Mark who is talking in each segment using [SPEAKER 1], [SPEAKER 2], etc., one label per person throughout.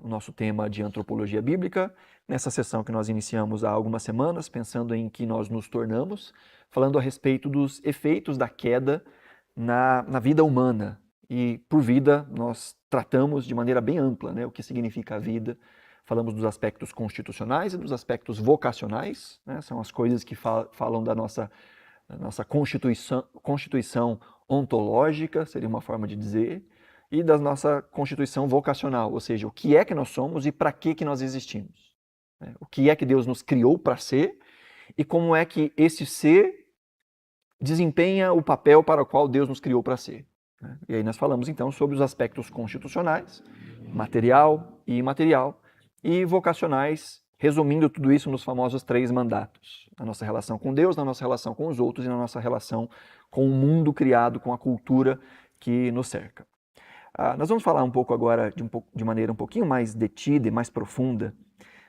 [SPEAKER 1] o nosso tema de antropologia bíblica, nessa sessão que nós iniciamos há algumas semanas, pensando em que nós nos tornamos, falando a respeito dos efeitos da queda na vida humana. E por vida nós tratamos de maneira bem ampla, né, o que significa a vida. Falamos dos aspectos constitucionais e dos aspectos vocacionais, né, são as coisas que falam da nossa constituição ontológica, seria uma forma de dizer, e da nossa constituição vocacional, ou seja, o que é que nós somos e para que nós existimos. O que é que Deus nos criou para ser e como é que esse ser desempenha o papel para o qual Deus nos criou para ser. E aí nós falamos então sobre os aspectos constitucionais, material e imaterial, e vocacionais, resumindo tudo isso nos famosos 3 mandatos. Na nossa relação com Deus, na nossa relação com os outros e na nossa relação com o mundo criado, com a cultura que nos cerca. Nós vamos falar um pouco agora, de maneira um pouquinho mais detida e mais profunda,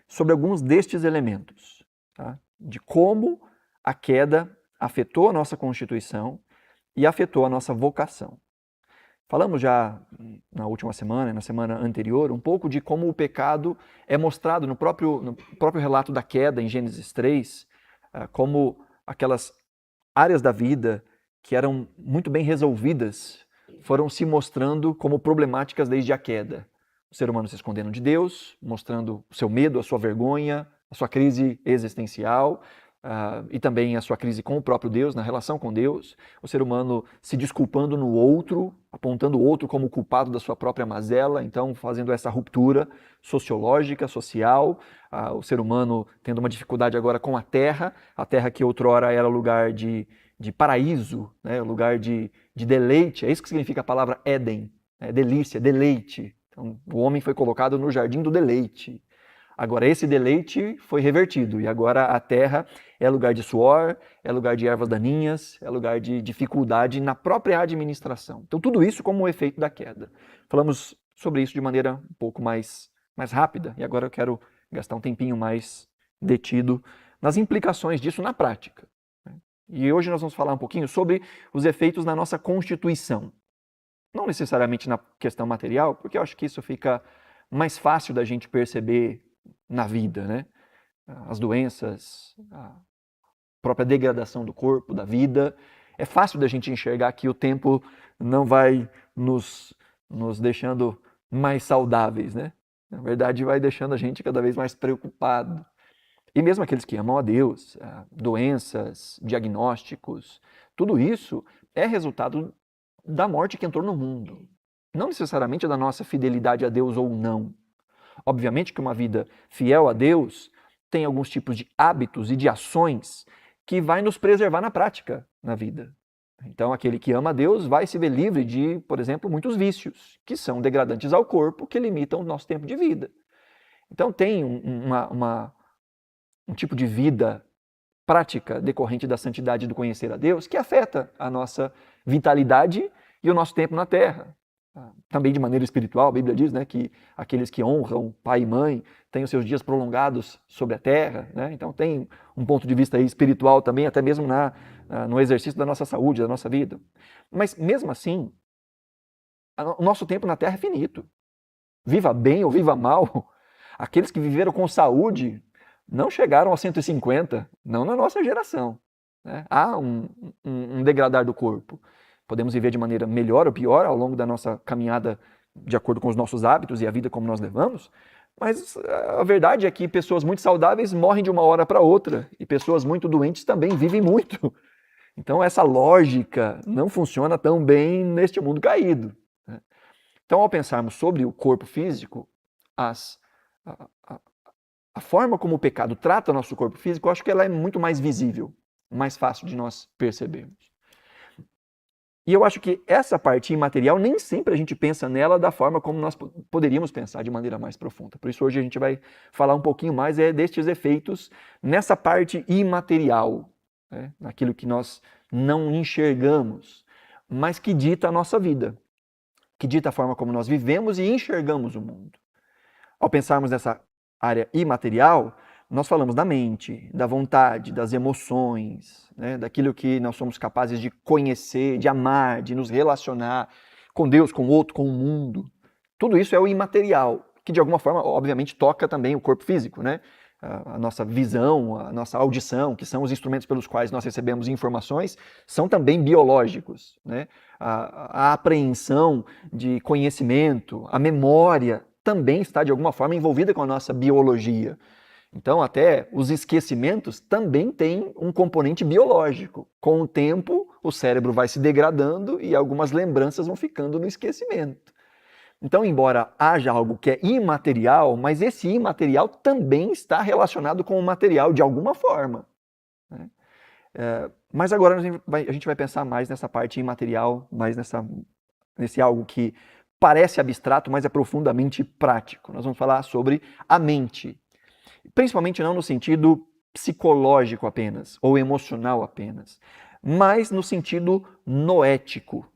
[SPEAKER 1] sobre alguns destes elementos, tá? De como a queda afetou a nossa constituição e afetou a nossa vocação. Falamos já na última semana, na semana anterior, um pouco de como o pecado é mostrado no próprio relato da queda em Gênesis 3, como aquelas áreas da vida que eram muito bem resolvidas foram se mostrando como problemáticas desde a queda. O ser humano se escondendo de Deus, mostrando o seu medo, a sua vergonha, a sua crise existencial, e também a sua crise com o próprio Deus, na relação com Deus. O ser humano se desculpando no outro, apontando o outro como culpado da sua própria mazela, então fazendo essa ruptura sociológica, social. O ser humano tendo uma dificuldade agora com a terra que outrora era lugar de paraíso, né? Lugar de deleite. É isso que significa a palavra Éden, delícia, deleite. Então, o homem foi colocado no jardim do deleite. Agora esse deleite foi revertido e agora a terra é lugar de suor, é lugar de ervas daninhas, é lugar de dificuldade na própria administração. Então tudo isso como um efeito da queda. Falamos sobre isso de maneira um pouco mais rápida e agora eu quero gastar um tempinho mais detido nas implicações disso na prática. E hoje nós vamos falar um pouquinho sobre os efeitos na nossa constituição. Não necessariamente na questão material, porque eu acho que isso fica mais fácil da gente perceber na vida, né? As doenças, a própria degradação do corpo, da vida. É fácil da gente enxergar que o tempo não vai nos deixando mais saudáveis, né? Na verdade, vai deixando a gente cada vez mais preocupado. E mesmo aqueles que amam a Deus, doenças, diagnósticos, tudo isso é resultado da morte que entrou no mundo. Não necessariamente da nossa fidelidade a Deus ou não. Obviamente que uma vida fiel a Deus tem alguns tipos de hábitos e de ações que vai nos preservar na prática, na vida. Então, aquele que ama a Deus vai se ver livre de, por exemplo, muitos vícios, que são degradantes ao corpo, que limitam o nosso tempo de vida. Então, tem um tipo de vida prática decorrente da santidade do conhecer a Deus que afeta a nossa vitalidade e o nosso tempo na terra. Também de maneira espiritual, a Bíblia diz, né, que aqueles que honram pai e mãe têm os seus dias prolongados sobre a terra, né? Então tem um ponto de vista aí espiritual também, até mesmo no exercício da nossa saúde, da nossa vida. Mas mesmo assim, o nosso tempo na terra é finito. Viva bem ou viva mal, aqueles que viveram com saúde não chegaram aos 150, não na nossa geração, né? Há um degradar do corpo. Podemos viver de maneira melhor ou pior ao longo da nossa caminhada de acordo com os nossos hábitos e a vida como nós levamos, mas a verdade é que pessoas muito saudáveis morrem de uma hora para outra e pessoas muito doentes também vivem muito. Então essa lógica não funciona tão bem neste mundo caído. Então, ao pensarmos sobre o corpo físico, a forma como o pecado trata o nosso corpo físico, eu acho que ela é muito mais visível, mais fácil de nós percebermos. E eu acho que essa parte imaterial, nem sempre a gente pensa nela da forma como nós poderíamos pensar de maneira mais profunda. Por isso hoje a gente vai falar um pouquinho mais destes efeitos nessa parte imaterial, né? Naquilo que nós não enxergamos, mas que dita a nossa vida, que dita a forma como nós vivemos e enxergamos o mundo. Ao pensarmos nessa área imaterial, nós falamos da mente, da vontade, das emoções, né? Daquilo que nós somos capazes de conhecer, de amar, de nos relacionar com Deus, com o outro, com o mundo. Tudo isso é o imaterial, que de alguma forma, obviamente, toca também o corpo físico, né? A nossa visão, a nossa audição, que são os instrumentos pelos quais nós recebemos informações, são também biológicos, né? A apreensão de conhecimento, a memória também está de alguma forma envolvida com a nossa biologia. Então, até os esquecimentos também têm um componente biológico. Com o tempo, o cérebro vai se degradando e algumas lembranças vão ficando no esquecimento. Então, embora haja algo que é imaterial, mas esse imaterial também está relacionado com o material de alguma forma, né? Mas agora a gente vai pensar mais nessa parte imaterial, mais nesse algo que parece abstrato, mas é profundamente prático. Nós vamos falar sobre a mente. Principalmente não no sentido psicológico apenas, ou emocional apenas, mas no sentido noético.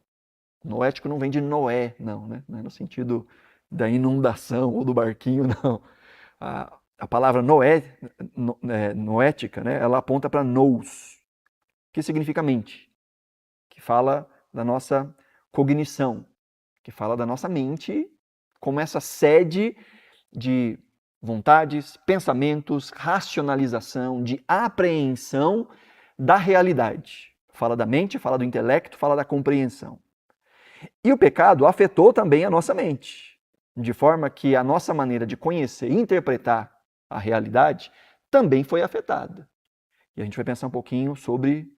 [SPEAKER 1] Noético não vem de Noé, não, né? Não é no sentido da inundação ou do barquinho, não. A palavra noética, né? Ela aponta para nous, que significa mente, que fala da nossa cognição, que fala da nossa mente como essa sede de vontades, pensamentos, racionalização, de apreensão da realidade. Fala da mente, fala do intelecto, fala da compreensão. E o pecado afetou também a nossa mente, de forma que a nossa maneira de conhecer e interpretar a realidade também foi afetada. E a gente vai pensar um pouquinho sobre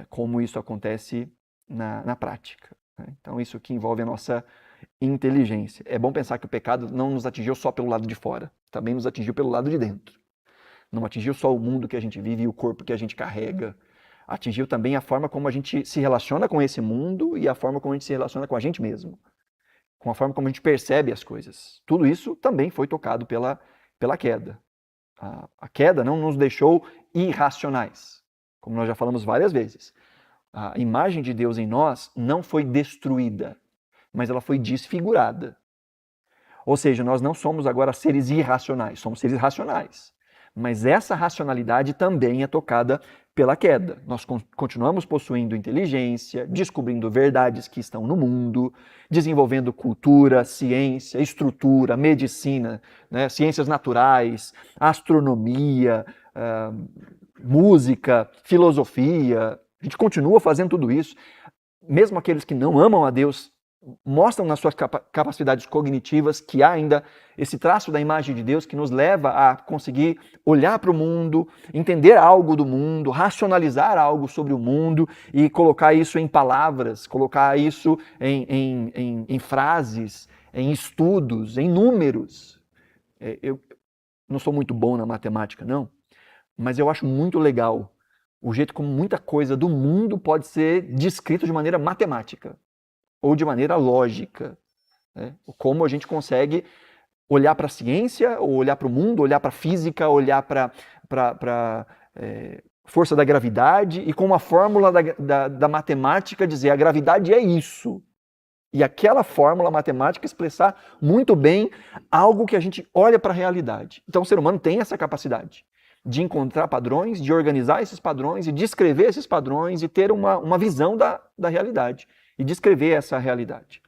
[SPEAKER 1] como isso acontece na prática, né? Então, isso que envolve a nossa inteligência. É bom pensar que o pecado não nos atingiu só pelo lado de fora, também nos atingiu pelo lado de dentro. Não atingiu só o mundo que a gente vive e o corpo que a gente carrega. Atingiu também a forma como a gente se relaciona com esse mundo e a forma como a gente se relaciona com a gente mesmo. Com a forma como a gente percebe as coisas. Tudo isso também foi tocado pela queda. A queda não nos deixou irracionais, como nós já falamos várias vezes. A imagem de Deus em nós não foi destruída, mas ela foi desfigurada. Ou seja, nós não somos agora seres irracionais, somos seres racionais. Mas essa racionalidade também é tocada pela queda. Nós continuamos possuindo inteligência, descobrindo verdades que estão no mundo, desenvolvendo cultura, ciência, estrutura, medicina, né, ciências naturais, astronomia, música, filosofia. A gente continua fazendo tudo isso. Mesmo aqueles que não amam a Deus mostram nas suas capacidades cognitivas que há ainda esse traço da imagem de Deus que nos leva a conseguir olhar para o mundo, entender algo do mundo, racionalizar algo sobre o mundo e colocar isso em palavras, colocar isso em frases, em estudos, em números. Eu não sou muito bom na matemática, não, mas eu acho muito legal o jeito como muita coisa do mundo pode ser descrito de maneira matemática ou de maneira lógica, né? Como a gente consegue olhar para a ciência, ou olhar para o mundo, olhar para a física, olhar para a força da gravidade e com uma fórmula da matemática dizer a gravidade é isso. E aquela fórmula matemática expressar muito bem algo que a gente olha para a realidade. Então o ser humano tem essa capacidade de encontrar padrões, de organizar esses padrões e descrever esses padrões e ter uma visão da realidade e descrever essa realidade.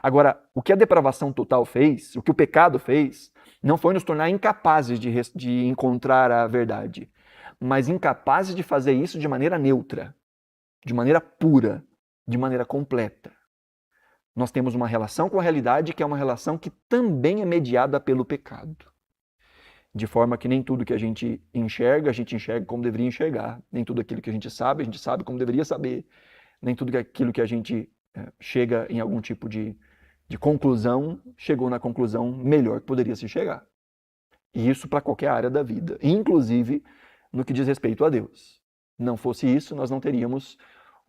[SPEAKER 1] Agora, o que a depravação total fez, o que o pecado fez, não foi nos tornar incapazes de encontrar a verdade, mas incapazes de fazer isso de maneira neutra, de maneira pura, de maneira completa. Nós temos uma relação com a realidade que é uma relação que também é mediada pelo pecado. De forma que nem tudo que a gente enxerga como deveria enxergar. Nem tudo aquilo que a gente sabe como deveria saber. Nem tudo aquilo que a gente chega em algum tipo de conclusão, chegou na conclusão melhor que poderia se chegar. E isso para qualquer área da vida, inclusive no que diz respeito a Deus. Não fosse isso, nós não teríamos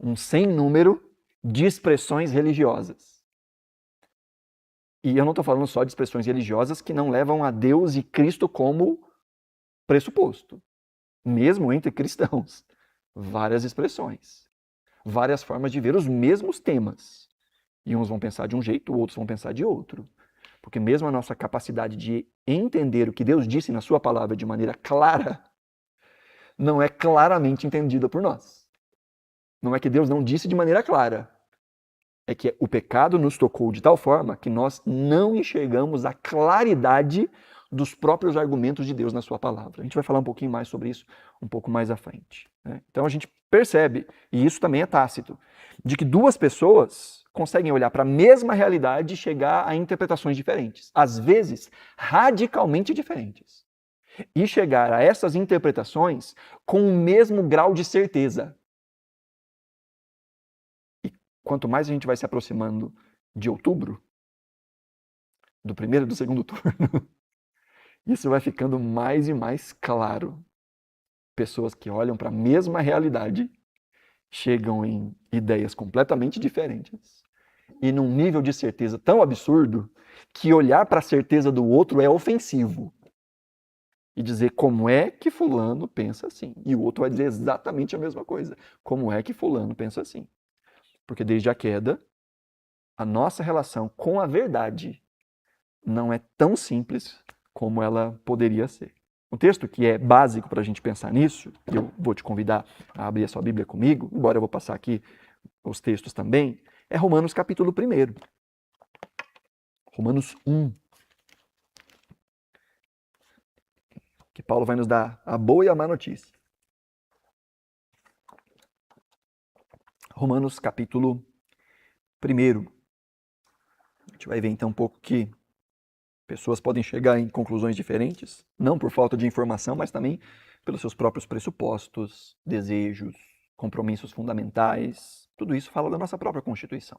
[SPEAKER 1] um sem número de expressões religiosas. E eu não estou falando só de expressões religiosas que não levam a Deus e Cristo como pressuposto. Mesmo entre cristãos. Várias expressões. Várias formas de ver os mesmos temas. E uns vão pensar de um jeito, outros vão pensar de outro. Porque mesmo a nossa capacidade de entender o que Deus disse na sua palavra de maneira clara, não é claramente entendida por nós. Não é que Deus não disse de maneira clara. é que o pecado nos tocou de tal forma que nós não enxergamos a claridade dos próprios argumentos de Deus na sua palavra. A gente vai falar um pouquinho mais sobre isso um pouco mais à frente, né? Então a gente percebe, e isso também é tácito, de que duas pessoas conseguem olhar para a mesma realidade e chegar a interpretações diferentes, às vezes radicalmente diferentes, e chegar a essas interpretações com o mesmo grau de certeza. Quanto mais a gente vai se aproximando de outubro, do primeiro e do segundo turno, isso vai ficando mais e mais claro. Pessoas que olham para a mesma realidade chegam em ideias completamente diferentes e num nível de certeza tão absurdo que olhar para a certeza do outro é ofensivo. E dizer como é que fulano pensa assim. E o outro vai dizer exatamente a mesma coisa. Como é que fulano pensa assim. Porque desde a queda, a nossa relação com a verdade não é tão simples como ela poderia ser. Um texto que é básico para a gente pensar nisso, e eu vou te convidar a abrir a sua Bíblia comigo, embora eu vou passar aqui os textos também, é Romanos capítulo 1. Romanos 1. Que Paulo vai nos dar a boa e a má notícia. Romanos capítulo 1. A gente vai ver então um pouco que pessoas podem chegar em conclusões diferentes, não por falta de informação, mas também pelos seus próprios pressupostos, desejos, compromissos fundamentais. Tudo isso fala da nossa própria Constituição.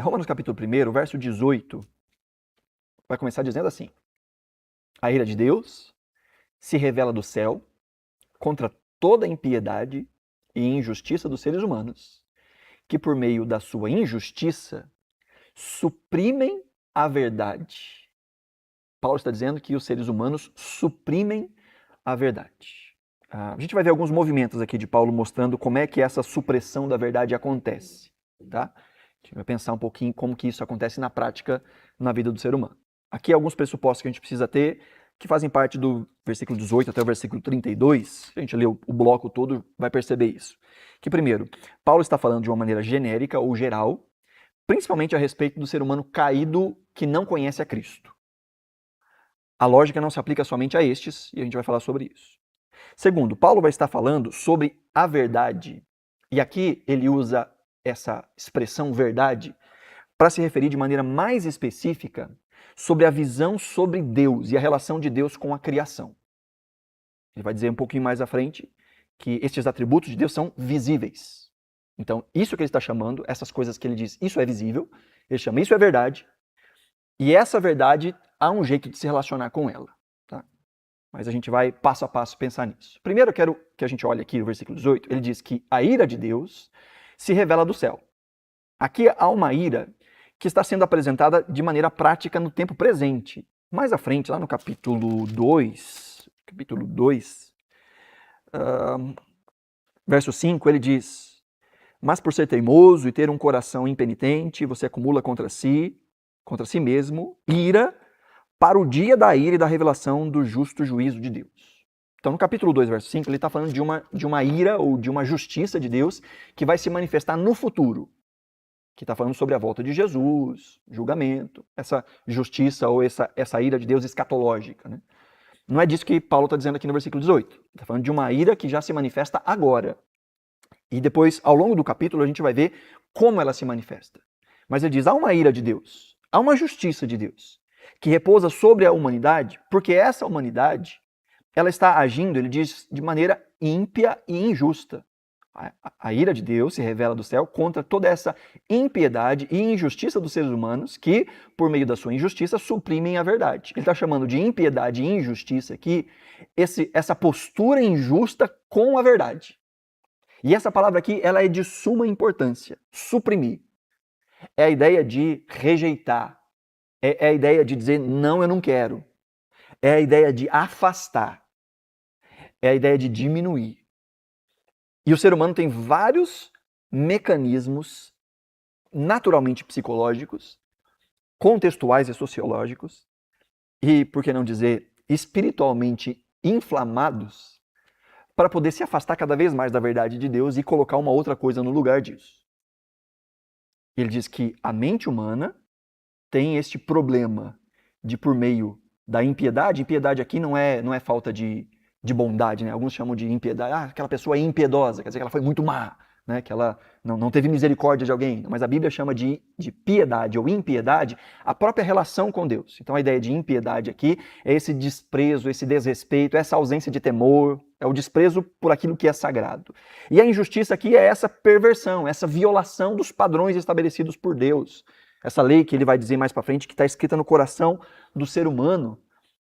[SPEAKER 1] Romanos capítulo 1, verso 18, vai começar dizendo assim: a ira de Deus se revela do céu contra toda impiedade e injustiça dos seres humanos, que por meio da sua injustiça suprimem a verdade. Paulo está dizendo que os seres humanos suprimem a verdade. A gente vai ver alguns movimentos aqui de Paulo mostrando como é que essa supressão da verdade acontece, tá? A gente vai pensar um pouquinho como que isso acontece na prática na vida do ser humano. Aqui alguns pressupostos que a gente precisa ter, que fazem parte do versículo 18 até o versículo 32. Se a gente ler o bloco todo, vai perceber isso. Que primeiro, Paulo está falando de uma maneira genérica ou geral, principalmente a respeito do ser humano caído que não conhece a Cristo. A lógica não se aplica somente a estes, e a gente vai falar sobre isso. Segundo, Paulo vai estar falando sobre a verdade, e aqui ele usa essa expressão verdade para se referir de maneira mais específica sobre a visão sobre Deus e a relação de Deus com a criação. Ele vai dizer um pouquinho mais à frente que estes atributos de Deus são visíveis. Então, isso que ele está chamando, essas coisas que ele diz, isso é visível, ele chama isso é verdade, e essa verdade há um jeito de se relacionar com ela. Tá? Mas a gente vai passo a passo pensar nisso. Primeiro eu quero que a gente olhe aqui no versículo 18, ele diz que a ira de Deus se revela do céu. Aqui há uma ira que está sendo apresentada de maneira prática no tempo presente. Mais à frente, lá no capítulo 2, verso 5, ele diz: mas por ser teimoso e ter um coração impenitente, você acumula contra si mesmo, ira para o dia da ira e da revelação do justo juízo de Deus. Então, no capítulo 2, verso 5, ele está falando de uma ira ou de uma justiça de Deus que vai se manifestar no futuro. Que está falando sobre a volta de Jesus, julgamento, essa justiça ou essa ira de Deus escatológica. Né? Não é disso que Paulo está dizendo aqui no versículo 18. Está falando de uma ira que já se manifesta agora. E depois, ao longo do capítulo, a gente vai ver como ela se manifesta. Mas ele diz, há uma ira de Deus, há uma justiça de Deus, que repousa sobre a humanidade, porque essa humanidade, ela está agindo, ele diz, de maneira ímpia e injusta. A ira de Deus se revela do céu contra toda essa impiedade e injustiça dos seres humanos que, por meio da sua injustiça, suprimem a verdade. Ele está chamando de impiedade e injustiça aqui essa postura injusta com a verdade. E essa palavra aqui, ela é de suma importância. Suprimir. É a ideia de rejeitar. É a ideia de dizer, não, eu não quero. É a ideia de afastar. É a ideia de diminuir. E o ser humano tem vários mecanismos naturalmente psicológicos, contextuais e sociológicos, e, por que não dizer, espiritualmente inflamados, para poder se afastar cada vez mais da verdade de Deus e colocar uma outra coisa no lugar disso. Ele diz que a mente humana tem este problema de, por meio da impiedade, impiedade aqui não é falta de bondade, né? Alguns chamam de impiedade, aquela pessoa é impiedosa, quer dizer que ela foi muito má, né? Que ela não teve misericórdia de alguém, mas a Bíblia chama de piedade ou impiedade a própria relação com Deus. Então a ideia de impiedade aqui é esse desprezo, esse desrespeito, essa ausência de temor, é o desprezo por aquilo que é sagrado. E a injustiça aqui é essa perversão, essa violação dos padrões estabelecidos por Deus. Essa lei que ele vai dizer mais para frente, que está escrita no coração do ser humano.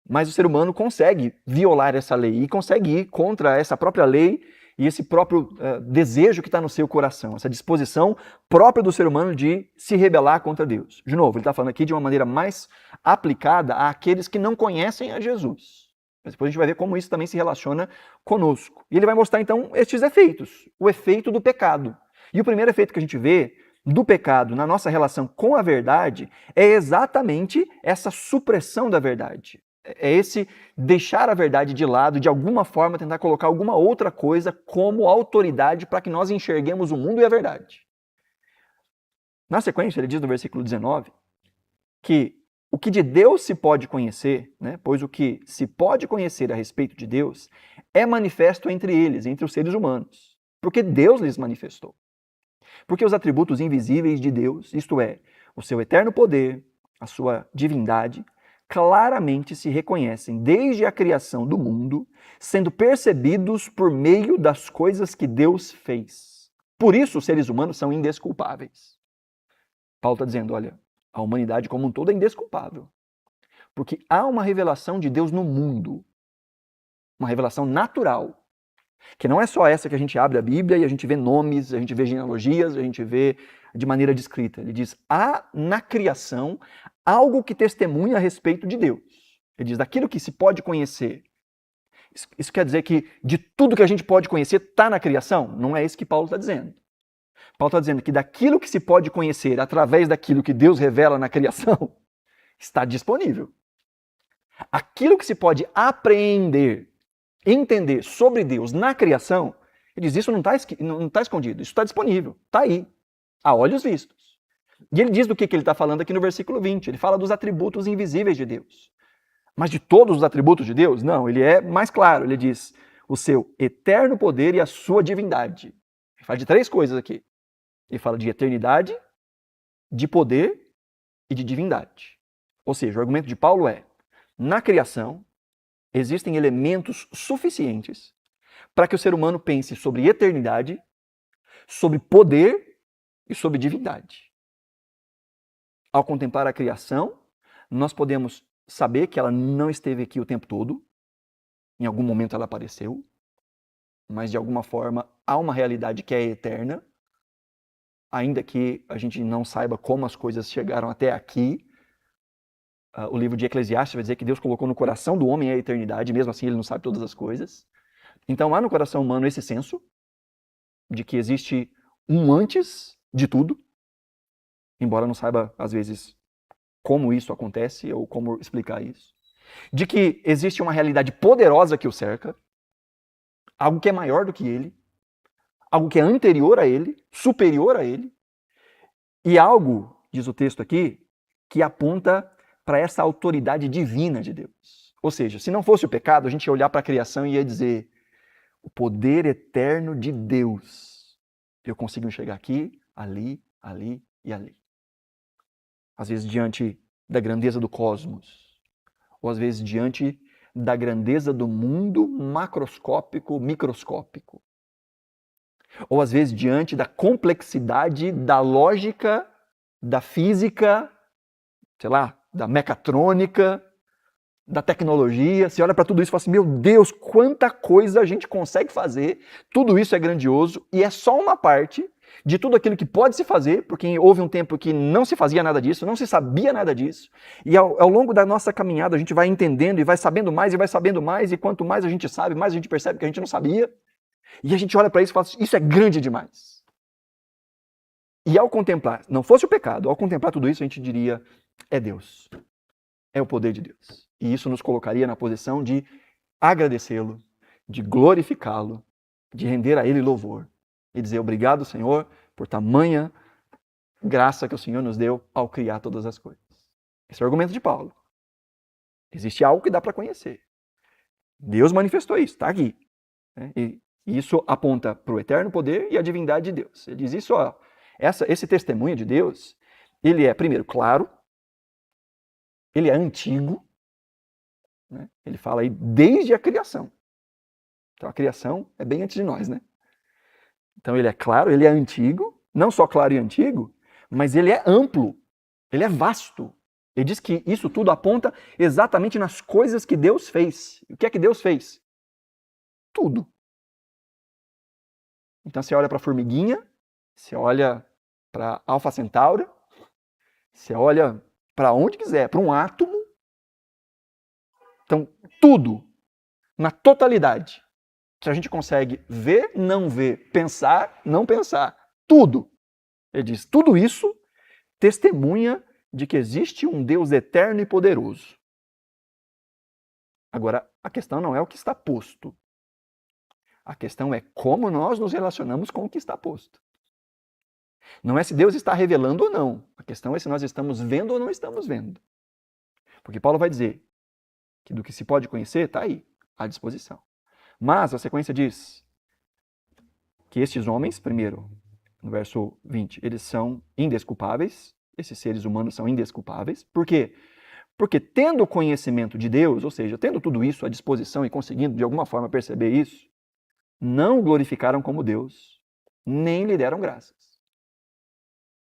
[SPEAKER 1] Mas o ser humano consegue violar essa lei e consegue ir contra essa própria lei e esse próprio desejo que está no seu coração, essa disposição própria do ser humano de se rebelar contra Deus. De novo, ele está falando aqui de uma maneira mais aplicada àqueles que não conhecem a Jesus. Mas depois a gente vai ver como isso também se relaciona conosco. E ele vai mostrar então estes efeitos, o efeito do pecado. E o primeiro efeito que a gente vê do pecado na nossa relação com a verdade é exatamente essa supressão da verdade. É esse deixar a verdade de lado, de alguma forma tentar colocar alguma outra coisa como autoridade para que nós enxerguemos o mundo e a verdade. Na sequência, ele diz no versículo 19 que o que de Deus se pode conhecer, né, pois o que se pode conhecer a respeito de Deus é manifesto entre eles, entre os seres humanos, porque Deus lhes manifestou. Porque os atributos invisíveis de Deus, isto é, o seu eterno poder, a sua divindade, claramente se reconhecem desde a criação do mundo, sendo percebidos por meio das coisas que Deus fez. Por isso os seres humanos são indesculpáveis. Paulo está dizendo, olha, a humanidade como um todo é indesculpável. Porque há uma revelação de Deus no mundo, uma revelação natural, que não é só essa que a gente abre a Bíblia e a gente vê nomes, a gente vê genealogias, a gente vê de maneira descrita. Ele diz, há na criação algo que testemunha a respeito de Deus. Ele diz, daquilo que se pode conhecer. Isso quer dizer que de tudo que a gente pode conhecer está na criação? Não é isso que Paulo está dizendo. Paulo está dizendo que daquilo que se pode conhecer através daquilo que Deus revela na criação, está disponível. Aquilo que se pode apreender, entender sobre Deus na criação, ele diz, isso não está escondido, isso está disponível, está aí, a olhos vistos. E ele diz do que ele está falando aqui no versículo 20, ele fala dos atributos invisíveis de Deus. Mas de todos os atributos de Deus? Não, ele é mais claro, ele diz o seu eterno poder e a sua divindade. Ele fala de três coisas aqui. Ele fala de eternidade, de poder e de divindade. Ou seja, o argumento de Paulo é, na criação, existem elementos suficientes para que o ser humano pense sobre eternidade, sobre poder e sobre divindade. Ao contemplar a criação, nós podemos saber que ela não esteve aqui o tempo todo, em algum momento ela apareceu, mas de alguma forma há uma realidade que é eterna, ainda que a gente não saiba como as coisas chegaram até aqui. O livro de Eclesiastes vai dizer que Deus colocou no coração do homem a eternidade, mesmo assim ele não sabe todas as coisas. Então há no coração humano esse senso de que existe um antes de tudo, embora não saiba, às vezes, como isso acontece ou como explicar isso. De que existe uma realidade poderosa que o cerca, algo que é maior do que ele, algo que é anterior a ele, superior a ele, e algo, diz o texto aqui, que aponta para essa autoridade divina de Deus. Ou seja, se não fosse o pecado, a gente ia olhar para a criação e ia dizer, o poder eterno de Deus, eu consigo enxergar aqui, ali, ali e ali. Às vezes diante da grandeza do cosmos, ou às vezes diante da grandeza do mundo macroscópico, microscópico. Ou às vezes diante da complexidade da lógica, da física, sei lá, da mecatrônica, da tecnologia. Você olha para tudo isso e fala assim, meu Deus, quanta coisa a gente consegue fazer, tudo isso é grandioso e é só uma parte de tudo aquilo que pode se fazer, porque houve um tempo que não se fazia nada disso, não se sabia nada disso, e ao longo da nossa caminhada a gente vai entendendo e vai sabendo mais, e quanto mais a gente sabe, mais a gente percebe que a gente não sabia, e a gente olha para isso e fala assim, isso é grande demais. E ao contemplar, não fosse o pecado, ao contemplar tudo isso a gente diria, é Deus, é o poder de Deus. E isso nos colocaria na posição de agradecê-lo, de glorificá-lo, de render a ele louvor. E dizer obrigado, Senhor, por tamanha graça que o Senhor nos deu ao criar todas as coisas. Esse é o argumento de Paulo. Existe algo que dá para conhecer. Deus manifestou isso, está aqui. E isso aponta para o eterno poder e a divindade de Deus. Ele diz isso, ó, esse testemunho de Deus, ele é, primeiro, claro, ele é antigo, né? Ele fala aí desde a criação. Então a criação é bem antes de nós, né? Então ele é claro, ele é antigo, não só claro e antigo, mas ele é amplo, ele é vasto. Ele diz que isso tudo aponta exatamente nas coisas que Deus fez. O que é que Deus fez? Tudo. Então você olha para a formiguinha, você olha para a Alfa Centauri, você olha para onde quiser, para um átomo. Então, tudo, na totalidade, que a gente consegue ver, não ver, pensar, não pensar, tudo. Ele diz, tudo isso testemunha de que existe um Deus eterno e poderoso. Agora, a questão não é o que está posto. A questão é como nós nos relacionamos com o que está posto. Não é se Deus está revelando ou não. A questão é se nós estamos vendo ou não estamos vendo. Porque Paulo vai dizer que do que se pode conhecer, está aí, à disposição. Mas a sequência diz que estes homens, primeiro, no verso 20, eles são indesculpáveis. Esses seres humanos são indesculpáveis. Por quê? Porque tendo conhecimento de Deus, ou seja, tendo tudo isso à disposição e conseguindo de alguma forma perceber isso, não o glorificaram como Deus, nem lhe deram graças.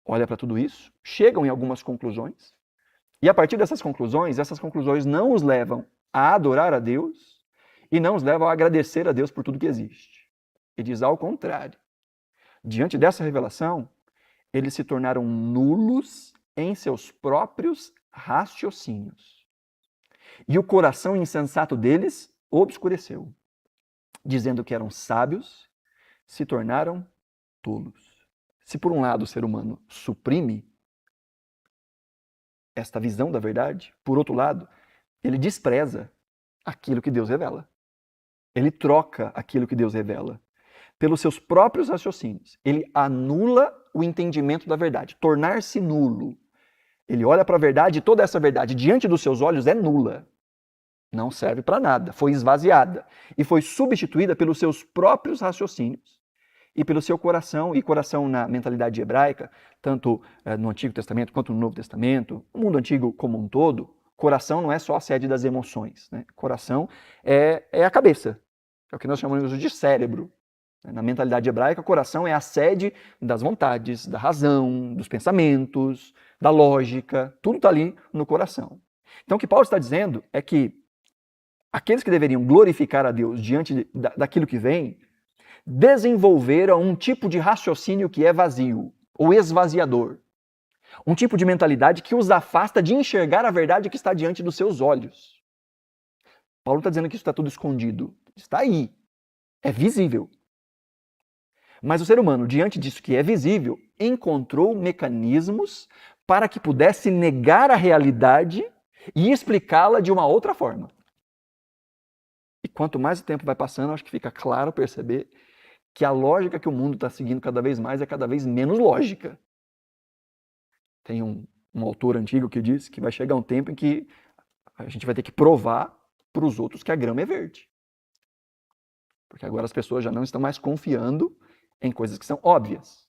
[SPEAKER 1] Olha para tudo isso, chegam em algumas conclusões, e a partir dessas conclusões não os levam a adorar a Deus e não os levam a agradecer a Deus por tudo que existe. E diz ao contrário. Diante dessa revelação, eles se tornaram nulos em seus próprios raciocínios. E o coração insensato deles obscureceu. Dizendo que eram sábios, se tornaram tolos. Se por um lado o ser humano suprime esta visão da verdade, por outro lado, ele despreza aquilo que Deus revela. Ele troca aquilo que Deus revela pelos seus próprios raciocínios. Ele anula o entendimento da verdade, tornar-se nulo. Ele olha para a verdade e toda essa verdade diante dos seus olhos é nula. Não serve para nada, foi esvaziada e foi substituída pelos seus próprios raciocínios e pelo seu coração, e coração na mentalidade hebraica, tanto no Antigo Testamento quanto no Novo Testamento, no mundo antigo como um todo, coração não é só a sede das emoções, né? Coração é a cabeça, é o que nós chamamos de cérebro. Na mentalidade hebraica, coração é a sede das vontades, da razão, dos pensamentos, da lógica, tudo está ali no coração. Então o que Paulo está dizendo é que aqueles que deveriam glorificar a Deus diante daquilo que vem, desenvolveram um tipo de raciocínio que é vazio, ou esvaziador. Um tipo de mentalidade que os afasta de enxergar a verdade que está diante dos seus olhos. Paulo está dizendo que isso está tudo escondido. Está aí. É visível. Mas o ser humano, diante disso que é visível, encontrou mecanismos para que pudesse negar a realidade e explicá-la de uma outra forma. E quanto mais o tempo vai passando, acho que fica claro perceber que a lógica que o mundo está seguindo cada vez mais é cada vez menos lógica. Tem um autor antigo que diz que vai chegar um tempo em que a gente vai ter que provar para os outros que a grama é verde. Porque agora as pessoas já não estão mais confiando em coisas que são óbvias.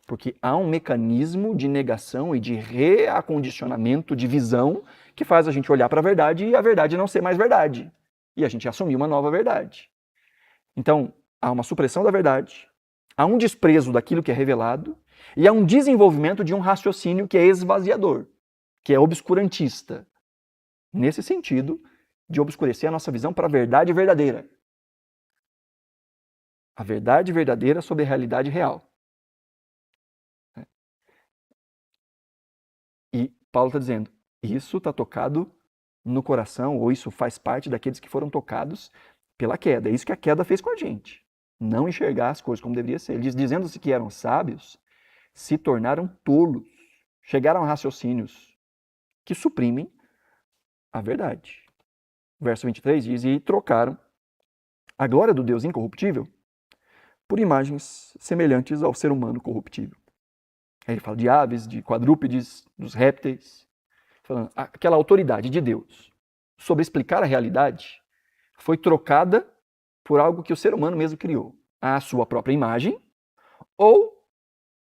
[SPEAKER 1] Porque há um mecanismo de negação e de reacondicionamento de visão que faz a gente olhar para a verdade e a verdade não ser mais verdade. E a gente assumir uma nova verdade. Então, há uma supressão da verdade, há um desprezo daquilo que é revelado e há um desenvolvimento de um raciocínio que é esvaziador, que é obscurantista. Nesse sentido, de obscurecer a nossa visão para a verdade verdadeira. A verdade verdadeira sobre a realidade real. E Paulo está dizendo, isso está tocado no coração, ou isso faz parte daqueles que foram tocados pela queda. É isso que a queda fez com a gente. Não enxergar as coisas como deveria ser. Eles, dizendo-se que eram sábios, se tornaram tolos. Chegaram a raciocínios que suprimem a verdade. Verso 23 diz, e trocaram a glória do Deus incorruptível por imagens semelhantes ao ser humano corruptível. Aí ele fala de aves, de quadrúpedes, dos répteis. Falando, aquela autoridade de Deus sobre explicar a realidade foi trocada por algo que o ser humano mesmo criou. A sua própria imagem, ou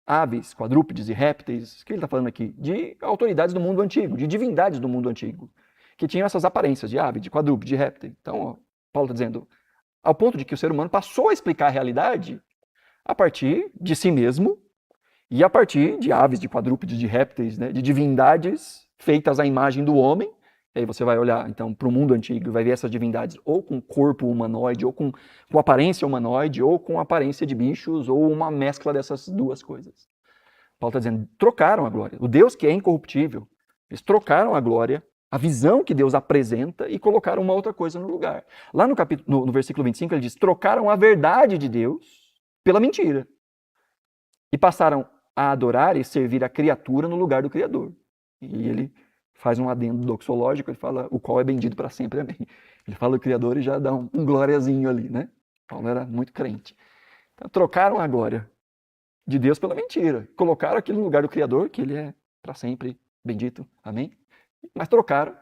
[SPEAKER 1] aves, quadrúpedes e répteis, o que ele está falando aqui? De autoridades do mundo antigo, de divindades do mundo antigo, que tinham essas aparências de ave, de quadrúpede, de réptil. Então, ó, Paulo está dizendo, ao ponto de que o ser humano passou a explicar a realidade a partir de si mesmo e a partir de aves, de quadrúpedes, de répteis, né, de divindades feitas à imagem do homem. E aí você vai olhar então para o mundo antigo e vai ver essas divindades ou com corpo humanoide, ou com aparência humanoide, ou com aparência de bichos, ou uma mescla dessas duas coisas. Paulo está dizendo, trocaram a glória. O Deus que é incorruptível, eles trocaram a glória, a visão que Deus apresenta e colocaram uma outra coisa no lugar. Lá no versículo 25 ele diz, trocaram a verdade de Deus pela mentira. E passaram a adorar e servir a criatura no lugar do Criador. E ele faz um adendo doxológico, ele fala, o qual é bendito para sempre, amém. Ele fala o Criador e já dá um gloriazinho ali, né? Paulo era muito crente. Então, trocaram a glória de Deus pela mentira. Colocaram aquilo no lugar do Criador, que ele é para sempre bendito, amém? Mas trocaram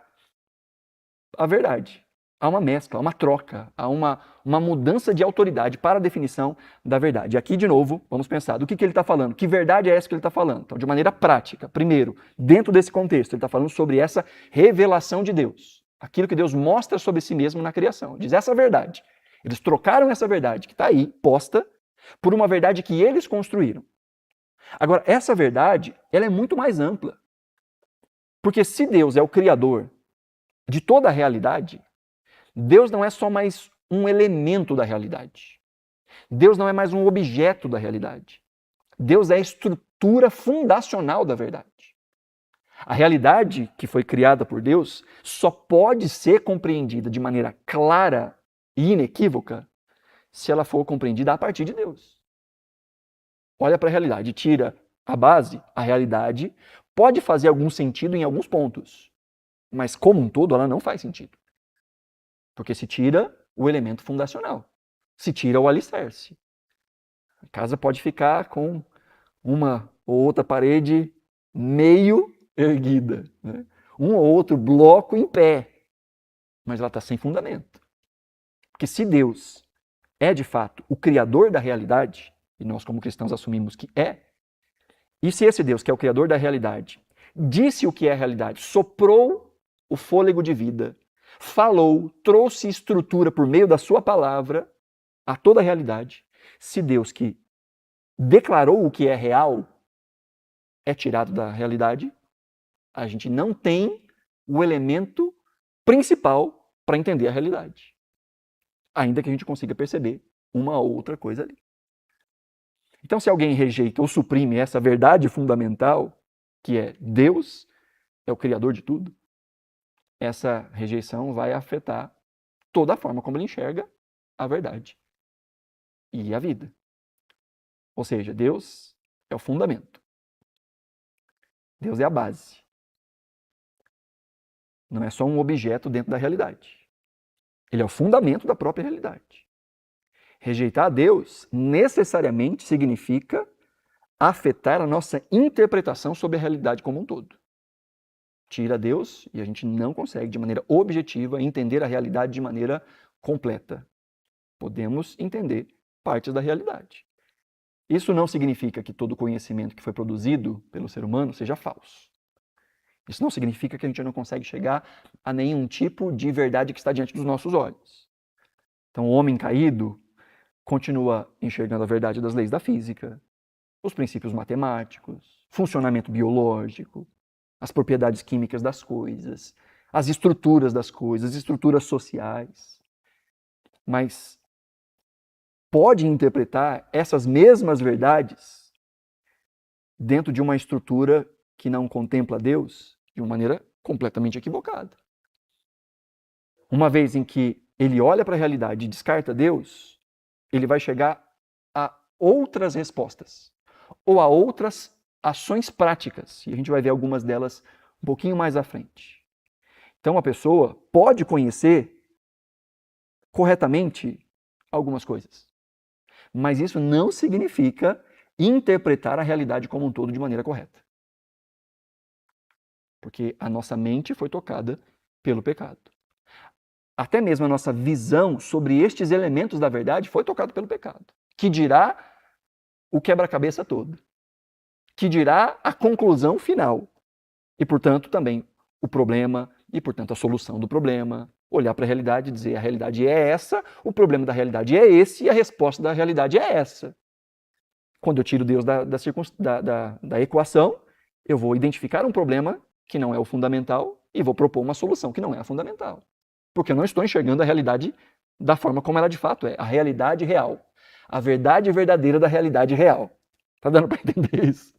[SPEAKER 1] a verdade. Há uma mescla, há uma troca, há uma mudança de autoridade para a definição da verdade. Aqui, de novo, vamos pensar do que ele está falando. Que verdade é essa que ele está falando? Então, de maneira prática, primeiro, dentro desse contexto, ele está falando sobre essa revelação de Deus. Aquilo que Deus mostra sobre si mesmo na criação. Diz essa verdade. Eles trocaram essa verdade que está aí, posta, por uma verdade que eles construíram. Agora, essa verdade, ela é muito mais ampla. Porque se Deus é o Criador de toda a realidade, Deus não é só mais um elemento da realidade. Deus não é mais um objeto da realidade. Deus é a estrutura fundacional da verdade. A realidade que foi criada por Deus só pode ser compreendida de maneira clara e inequívoca se ela for compreendida a partir de Deus. Olha para a realidade, tira a base, a realidade pode fazer algum sentido em alguns pontos, mas como um todo ela não faz sentido. Porque se tira o elemento fundacional, se tira o alicerce. A casa pode ficar com uma ou outra parede meio erguida, né? Um ou outro bloco em pé, mas ela está sem fundamento. Porque se Deus é de fato o criador da realidade, e nós como cristãos assumimos que é, e se esse Deus que é o criador da realidade disse o que é a realidade, soprou o fôlego de vida, falou, trouxe estrutura por meio da sua palavra a toda a realidade, se Deus que declarou o que é real é tirado da realidade, a gente não tem o elemento principal para entender a realidade. Ainda que a gente consiga perceber uma ou outra coisa ali. Então, se alguém rejeita ou suprime essa verdade fundamental, que é Deus é o criador de tudo, essa rejeição vai afetar toda a forma como ele enxerga a verdade e a vida. Ou seja, Deus é o fundamento. Deus é a base. Não é só um objeto dentro da realidade. Ele é o fundamento da própria realidade. Rejeitar a Deus necessariamente significa afetar a nossa interpretação sobre a realidade como um todo. Tira Deus e a gente não consegue, de maneira objetiva, entender a realidade de maneira completa. Podemos entender partes da realidade. Isso não significa que todo conhecimento que foi produzido pelo ser humano seja falso. Isso não significa que a gente não consegue chegar a nenhum tipo de verdade que está diante dos nossos olhos. Então, o homem caído continua enxergando a verdade das leis da física, os princípios matemáticos, funcionamento biológico, as propriedades químicas das coisas, as estruturas das coisas, estruturas sociais. Mas pode interpretar essas mesmas verdades dentro de uma estrutura que não contempla Deus de uma maneira completamente equivocada. Uma vez em que ele olha para a realidade e descarta Deus, ele vai chegar a outras respostas ou a outras ações práticas. E a gente vai ver algumas delas um pouquinho mais à frente. Então, a pessoa pode conhecer corretamente algumas coisas, mas isso não significa interpretar a realidade como um todo de maneira correta. Porque a nossa mente foi tocada pelo pecado. Até mesmo a nossa visão sobre estes elementos da verdade foi tocada pelo pecado. Que dirá o quebra-cabeça todo. Que dirá a conclusão final. E, portanto, também o problema e, portanto, a solução do problema. Olhar para a realidade e dizer a realidade é essa, o problema da realidade é esse e a resposta da realidade é essa. Quando eu tiro Deus da equação, eu vou identificar um problema que não é o fundamental e vou propor uma solução que não é a fundamental. Porque eu não estou enxergando a realidade da forma como ela de fato é, a realidade real. A verdade verdadeira da realidade real. Tá dando para entender isso?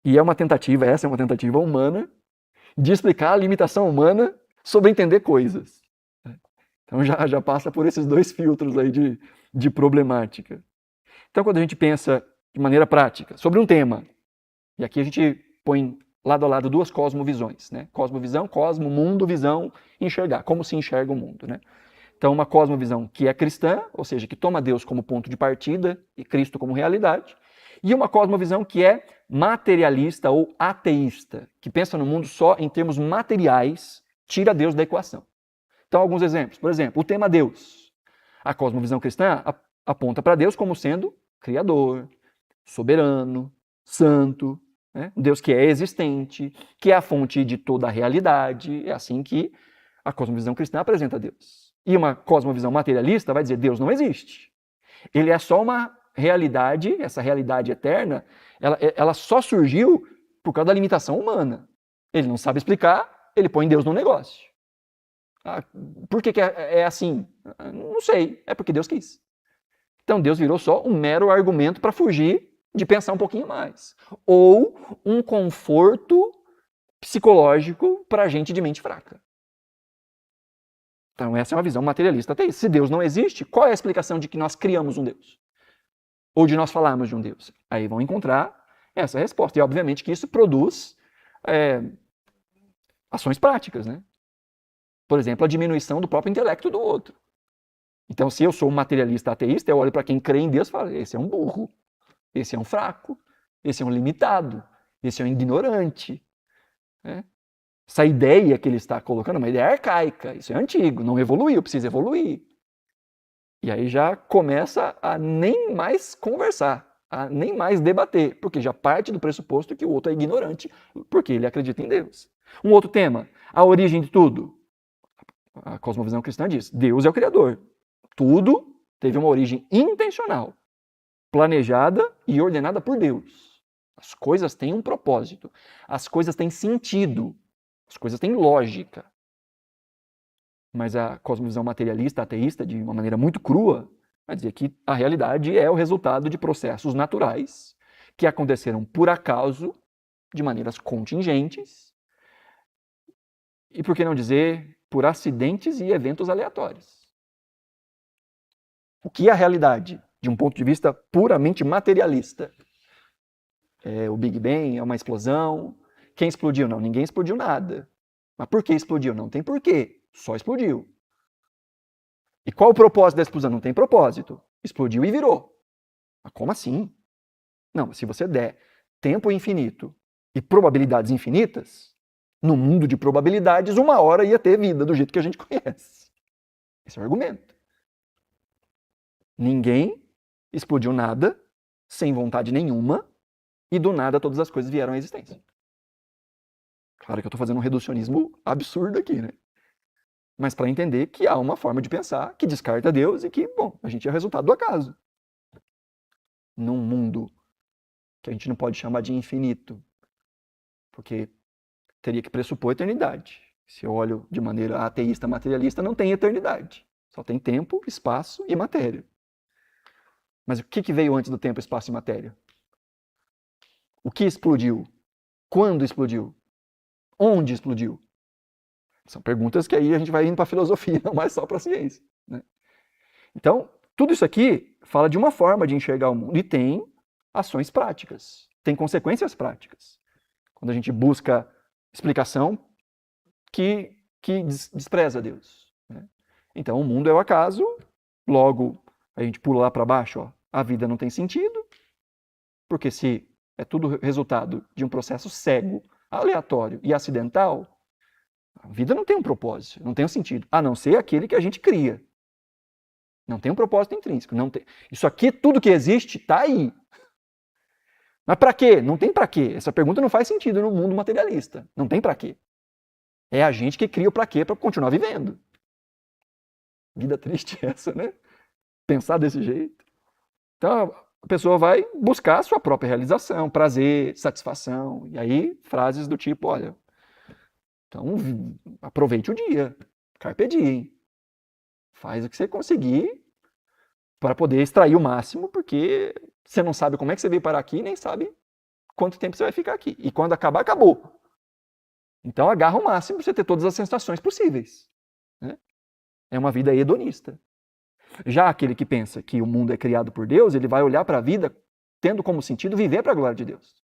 [SPEAKER 1] E essa é uma tentativa humana de explicar a limitação humana sobre entender coisas. Então já passa por esses dois filtros aí de problemática. Então quando a gente pensa de maneira prática sobre um tema, e aqui a gente põe lado a lado duas cosmovisões, né? Cosmovisão, cosmo, mundo, visão, enxergar, como se enxerga o mundo, né? Então uma cosmovisão que é cristã, ou seja, que toma Deus como ponto de partida e Cristo como realidade, e uma cosmovisão que é materialista ou ateísta, que pensa no mundo só em termos materiais, tira Deus da equação. Então alguns exemplos, por exemplo, o tema Deus. A cosmovisão cristã aponta para Deus como sendo criador, soberano, santo, né? Deus que é existente, que é a fonte de toda a realidade. É assim que a cosmovisão cristã apresenta Deus. E uma cosmovisão materialista vai dizer Deus não existe. Ele é só uma realidade, essa realidade eterna, ela só surgiu por causa da limitação humana. Ele não sabe explicar, ele põe Deus no negócio. Ah, por que é assim? Não sei, é porque Deus quis. Então Deus virou só um mero argumento para fugir de pensar um pouquinho mais. Ou um conforto psicológico para gente de mente fraca. Então essa é uma visão materialista ateísta. Se Deus não existe, qual é a explicação de que nós criamos um Deus? Ou de nós falarmos de um Deus? Aí vão encontrar essa resposta. E obviamente que isso produz ações práticas, né? Por exemplo, a diminuição do próprio intelecto do outro. Então, se eu sou um materialista ateísta, eu olho para quem crê em Deus e falo, esse é um burro, esse é um fraco, esse é um limitado, esse é um ignorante. Né? Essa ideia que ele está colocando é uma ideia arcaica, isso é antigo, não evoluiu, precisa evoluir. E aí já começa a nem mais conversar, a nem mais debater, porque já parte do pressuposto que o outro é ignorante, porque ele acredita em Deus. Um outro tema, a origem de tudo. A cosmovisão cristã diz, Deus é o Criador. Tudo teve uma origem intencional, planejada e ordenada por Deus. As coisas têm um propósito, as coisas têm sentido, as coisas têm lógica. Mas a cosmovisão materialista, ateísta, de uma maneira muito crua, vai dizer que a realidade é o resultado de processos naturais que aconteceram por acaso, de maneiras contingentes, e por que não dizer, por acidentes e eventos aleatórios. O que é a realidade, de um ponto de vista puramente materialista? É o Big Bang, é uma explosão. Quem explodiu? Não, ninguém explodiu nada. Mas por que explodiu? Não tem porquê, só explodiu. E qual o propósito da explosão? Não tem propósito. Explodiu e virou. Mas como assim? Não, mas se você der tempo infinito e probabilidades infinitas, no mundo de probabilidades, uma hora ia ter vida do jeito que a gente conhece. Esse é o argumento. Ninguém explodiu nada, sem vontade nenhuma, e do nada todas as coisas vieram à existência. Claro que eu estou fazendo um reducionismo absurdo aqui, né? Mas para entender que há uma forma de pensar que descarta Deus e que, bom, a gente é o resultado do acaso. Num mundo que a gente não pode chamar de infinito, porque teria que pressupor eternidade. Se eu olho de maneira ateísta, materialista, não tem eternidade. Só tem tempo, espaço e matéria. Mas o que veio antes do tempo, espaço e matéria? O que explodiu? Quando explodiu? Onde explodiu? São perguntas que aí a gente vai indo para a filosofia, não mais só para a ciência. Né? Então, tudo isso aqui fala de uma forma de enxergar o mundo e tem ações práticas, tem consequências práticas. Quando a gente busca explicação que despreza Deus. Né? Então, o mundo é o acaso, logo a gente pula lá para baixo, ó, a vida não tem sentido, porque se é tudo resultado de um processo cego, aleatório e acidental, a vida não tem um propósito, não tem um sentido, a não ser aquele que a gente cria. Não tem um propósito intrínseco. Não tem. Isso aqui, tudo que existe, está aí. Mas para quê? Não tem para quê. Essa pergunta não faz sentido no mundo materialista. Não tem para quê. É a gente que cria o para quê para continuar vivendo. Vida triste essa, né? Pensar desse jeito. Então, a pessoa vai buscar a sua própria realização, prazer, satisfação. E aí, frases do tipo, olha, então aproveite o dia. Carpe diem. Faz o que você conseguir para poder extrair o máximo, porque você não sabe como é que você veio parar aqui, nem sabe quanto tempo você vai ficar aqui. E quando acabar, acabou. Então agarra o máximo para você ter todas as sensações possíveis. Né? É uma vida hedonista. Já aquele que pensa que o mundo é criado por Deus, ele vai olhar para a vida tendo como sentido viver para a glória de Deus.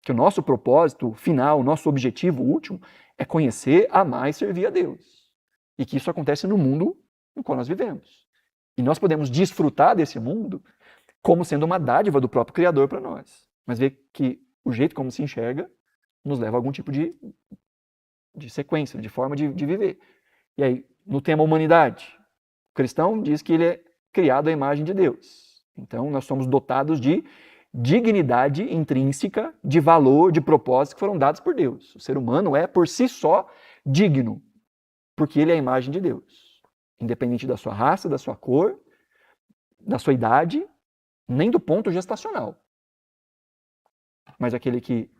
[SPEAKER 1] Que o nosso propósito final, o nosso objetivo último é conhecer, amar e servir a Deus. E que isso acontece no mundo no qual nós vivemos. E nós podemos desfrutar desse mundo como sendo uma dádiva do próprio Criador para nós. Mas ver que o jeito como se enxerga nos leva a algum tipo de sequência, de forma de viver. E aí, no tema humanidade, o cristão diz que ele é criado à imagem de Deus. Então, nós somos dotados de dignidade intrínseca, de valor, de propósitos que foram dados por Deus. O ser humano é, por si só, digno, porque ele é a imagem de Deus. Independente da sua raça, da sua cor, da sua idade, nem do ponto gestacional. Mas aquele que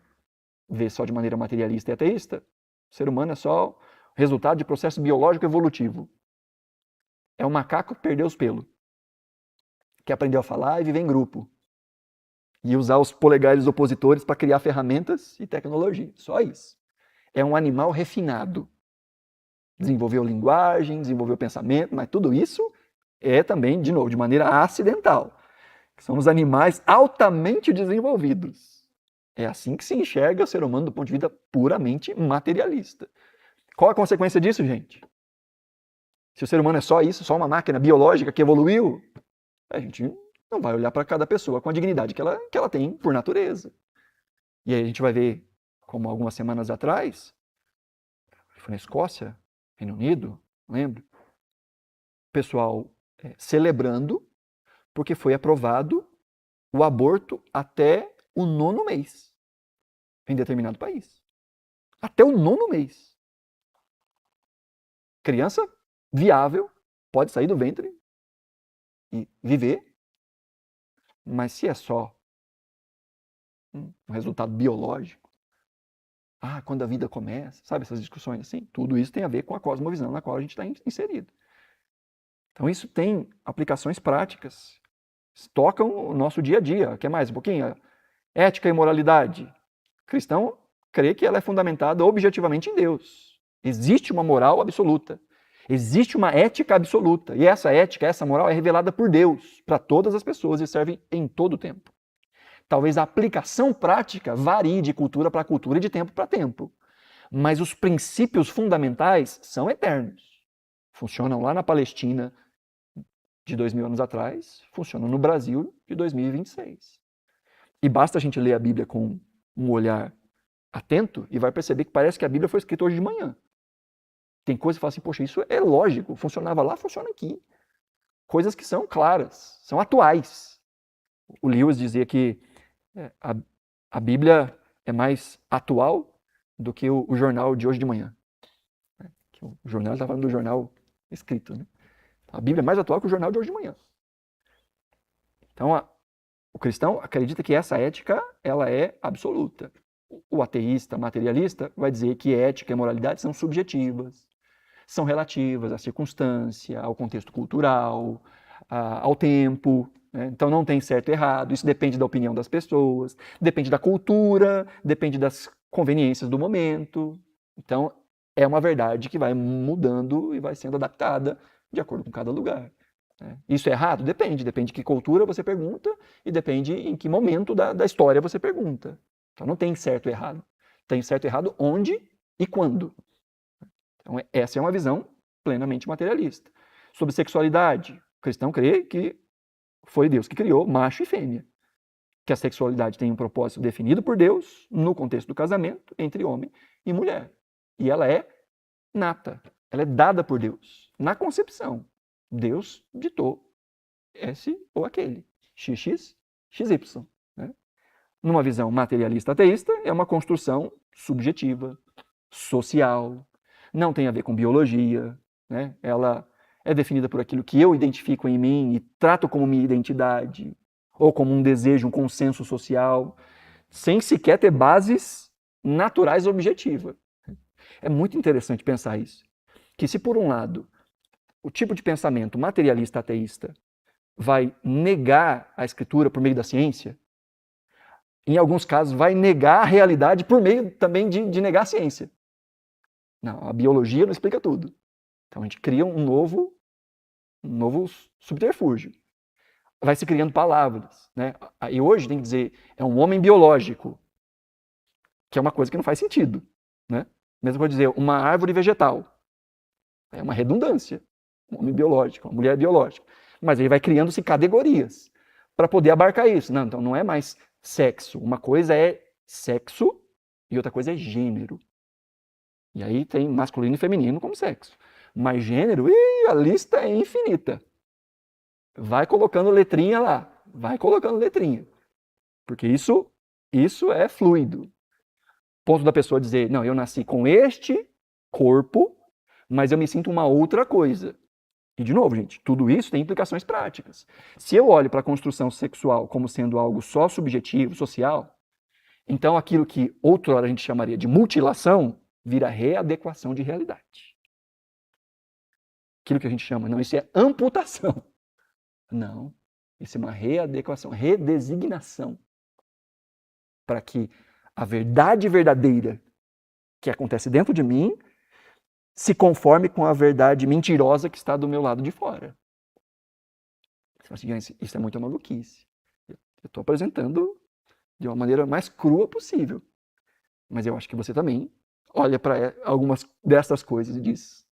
[SPEAKER 1] vê só de maneira materialista e ateísta, o ser humano é só resultado de processo biológico evolutivo. É um macaco que perdeu os pelos, que aprendeu a falar e viver em grupo. E usar os polegares opositores para criar ferramentas e tecnologia. Só isso. É um animal refinado. Desenvolveu linguagem, desenvolveu pensamento, mas tudo isso é também, de novo, de maneira acidental. Somos animais altamente desenvolvidos. É assim que se enxerga o ser humano do ponto de vista puramente materialista. Qual a consequência disso, gente? Se o ser humano é só isso, só uma máquina biológica que evoluiu, a gente não vai olhar para cada pessoa com a dignidade que ela tem por natureza. E aí a gente vai ver, como algumas semanas atrás, foi na Escócia, Reino Unido, lembro, o pessoal celebrando porque foi aprovado o aborto até o 9º mês em determinado país. Até o 9º mês. Criança viável pode sair do ventre e viver, mas se é só um resultado biológico, quando a vida começa, sabe essas discussões assim? Tudo isso tem a ver com a cosmovisão na qual a gente está inserido. Então isso tem aplicações práticas, tocam o nosso dia a dia. Quer mais um pouquinho? Ética e moralidade. O cristão crê que ela é fundamentada objetivamente em Deus. Existe uma moral absoluta. Existe uma ética absoluta. E essa ética, essa moral é revelada por Deus para todas as pessoas e serve em todo o tempo. Talvez a aplicação prática varie de cultura para cultura e de tempo para tempo. Mas os princípios fundamentais são eternos. Funcionam lá na Palestina de 2000 anos atrás, funcionam no Brasil de 2026. E basta a gente ler a Bíblia com um olhar atento e vai perceber que parece que a Bíblia foi escrita hoje de manhã. Tem coisas que falam assim, poxa, isso é lógico, funcionava lá, funciona aqui. Coisas que são claras, são atuais. O Lewis dizia que a Bíblia é mais atual do que o jornal de hoje de manhã. O jornal está falando do jornal escrito, né? A Bíblia é mais atual que o jornal de hoje de manhã. Então, o cristão acredita que essa ética ela é absoluta. O ateísta, materialista, vai dizer que ética e moralidade são subjetivas, são relativas à circunstância, ao contexto cultural, ao tempo. Né? Então não tem certo e errado, isso depende da opinião das pessoas, depende da cultura, depende das conveniências do momento. Então é uma verdade que vai mudando e vai sendo adaptada de acordo com cada lugar. Isso é errado? Depende de que cultura você pergunta e depende em que momento da história você pergunta. Então não tem certo e errado. Tem certo e errado onde e quando. Então essa é uma visão plenamente materialista. Sobre sexualidade, o cristão crê que Foi Deus que criou macho e fêmea. Que a sexualidade tem um propósito definido por Deus no contexto do casamento entre homem e mulher. E ela é nata, ela é dada por Deus. Na concepção, Deus ditou esse ou aquele, XX, XY. Né? Numa visão materialista ateísta, é uma construção subjetiva, social, não tem a ver com biologia, né? Ela é definida por aquilo que eu identifico em mim e trato como minha identidade, ou como um desejo, um consenso social, sem sequer ter bases naturais objetivas. É muito interessante pensar isso. Que se por um lado, o tipo de pensamento materialista ateísta vai negar a escritura por meio da ciência, em alguns casos vai negar a realidade por meio também de negar a ciência. Não, a biologia não explica tudo. Então a gente cria um novo subterfúgio. Vai se criando palavras. Né? E hoje tem que dizer, é um homem biológico, que é uma coisa que não faz sentido. Né? Mesmo que eu dizer, uma árvore vegetal. É uma redundância. Um homem biológico, uma mulher biológica. Mas ele vai criando-se categorias para poder abarcar isso. Não, então não é mais sexo. Uma coisa é sexo e outra coisa é gênero. E aí tem masculino e feminino como sexo. Mas gênero, a lista é infinita. Vai colocando letrinha lá. Vai colocando letrinha. Porque isso é fluido. Ponto da pessoa dizer, não, eu nasci com este corpo, mas eu me sinto uma outra coisa. E, de novo, gente, tudo isso tem implicações práticas. Se eu olho para a construção sexual como sendo algo só subjetivo, social, então aquilo que outrora a gente chamaria de mutilação vira readequação de realidade. Aquilo que a gente chama, não, isso é amputação. Não, isso é uma readequação, redesignação. Para que a verdade verdadeira que acontece dentro de mim se conforme com a verdade mentirosa que está do meu lado de fora. Você fala assim, isso é muito maluquice. Eu estou apresentando de uma maneira mais crua possível. Mas eu acho que você também olha para algumas dessas coisas e diz,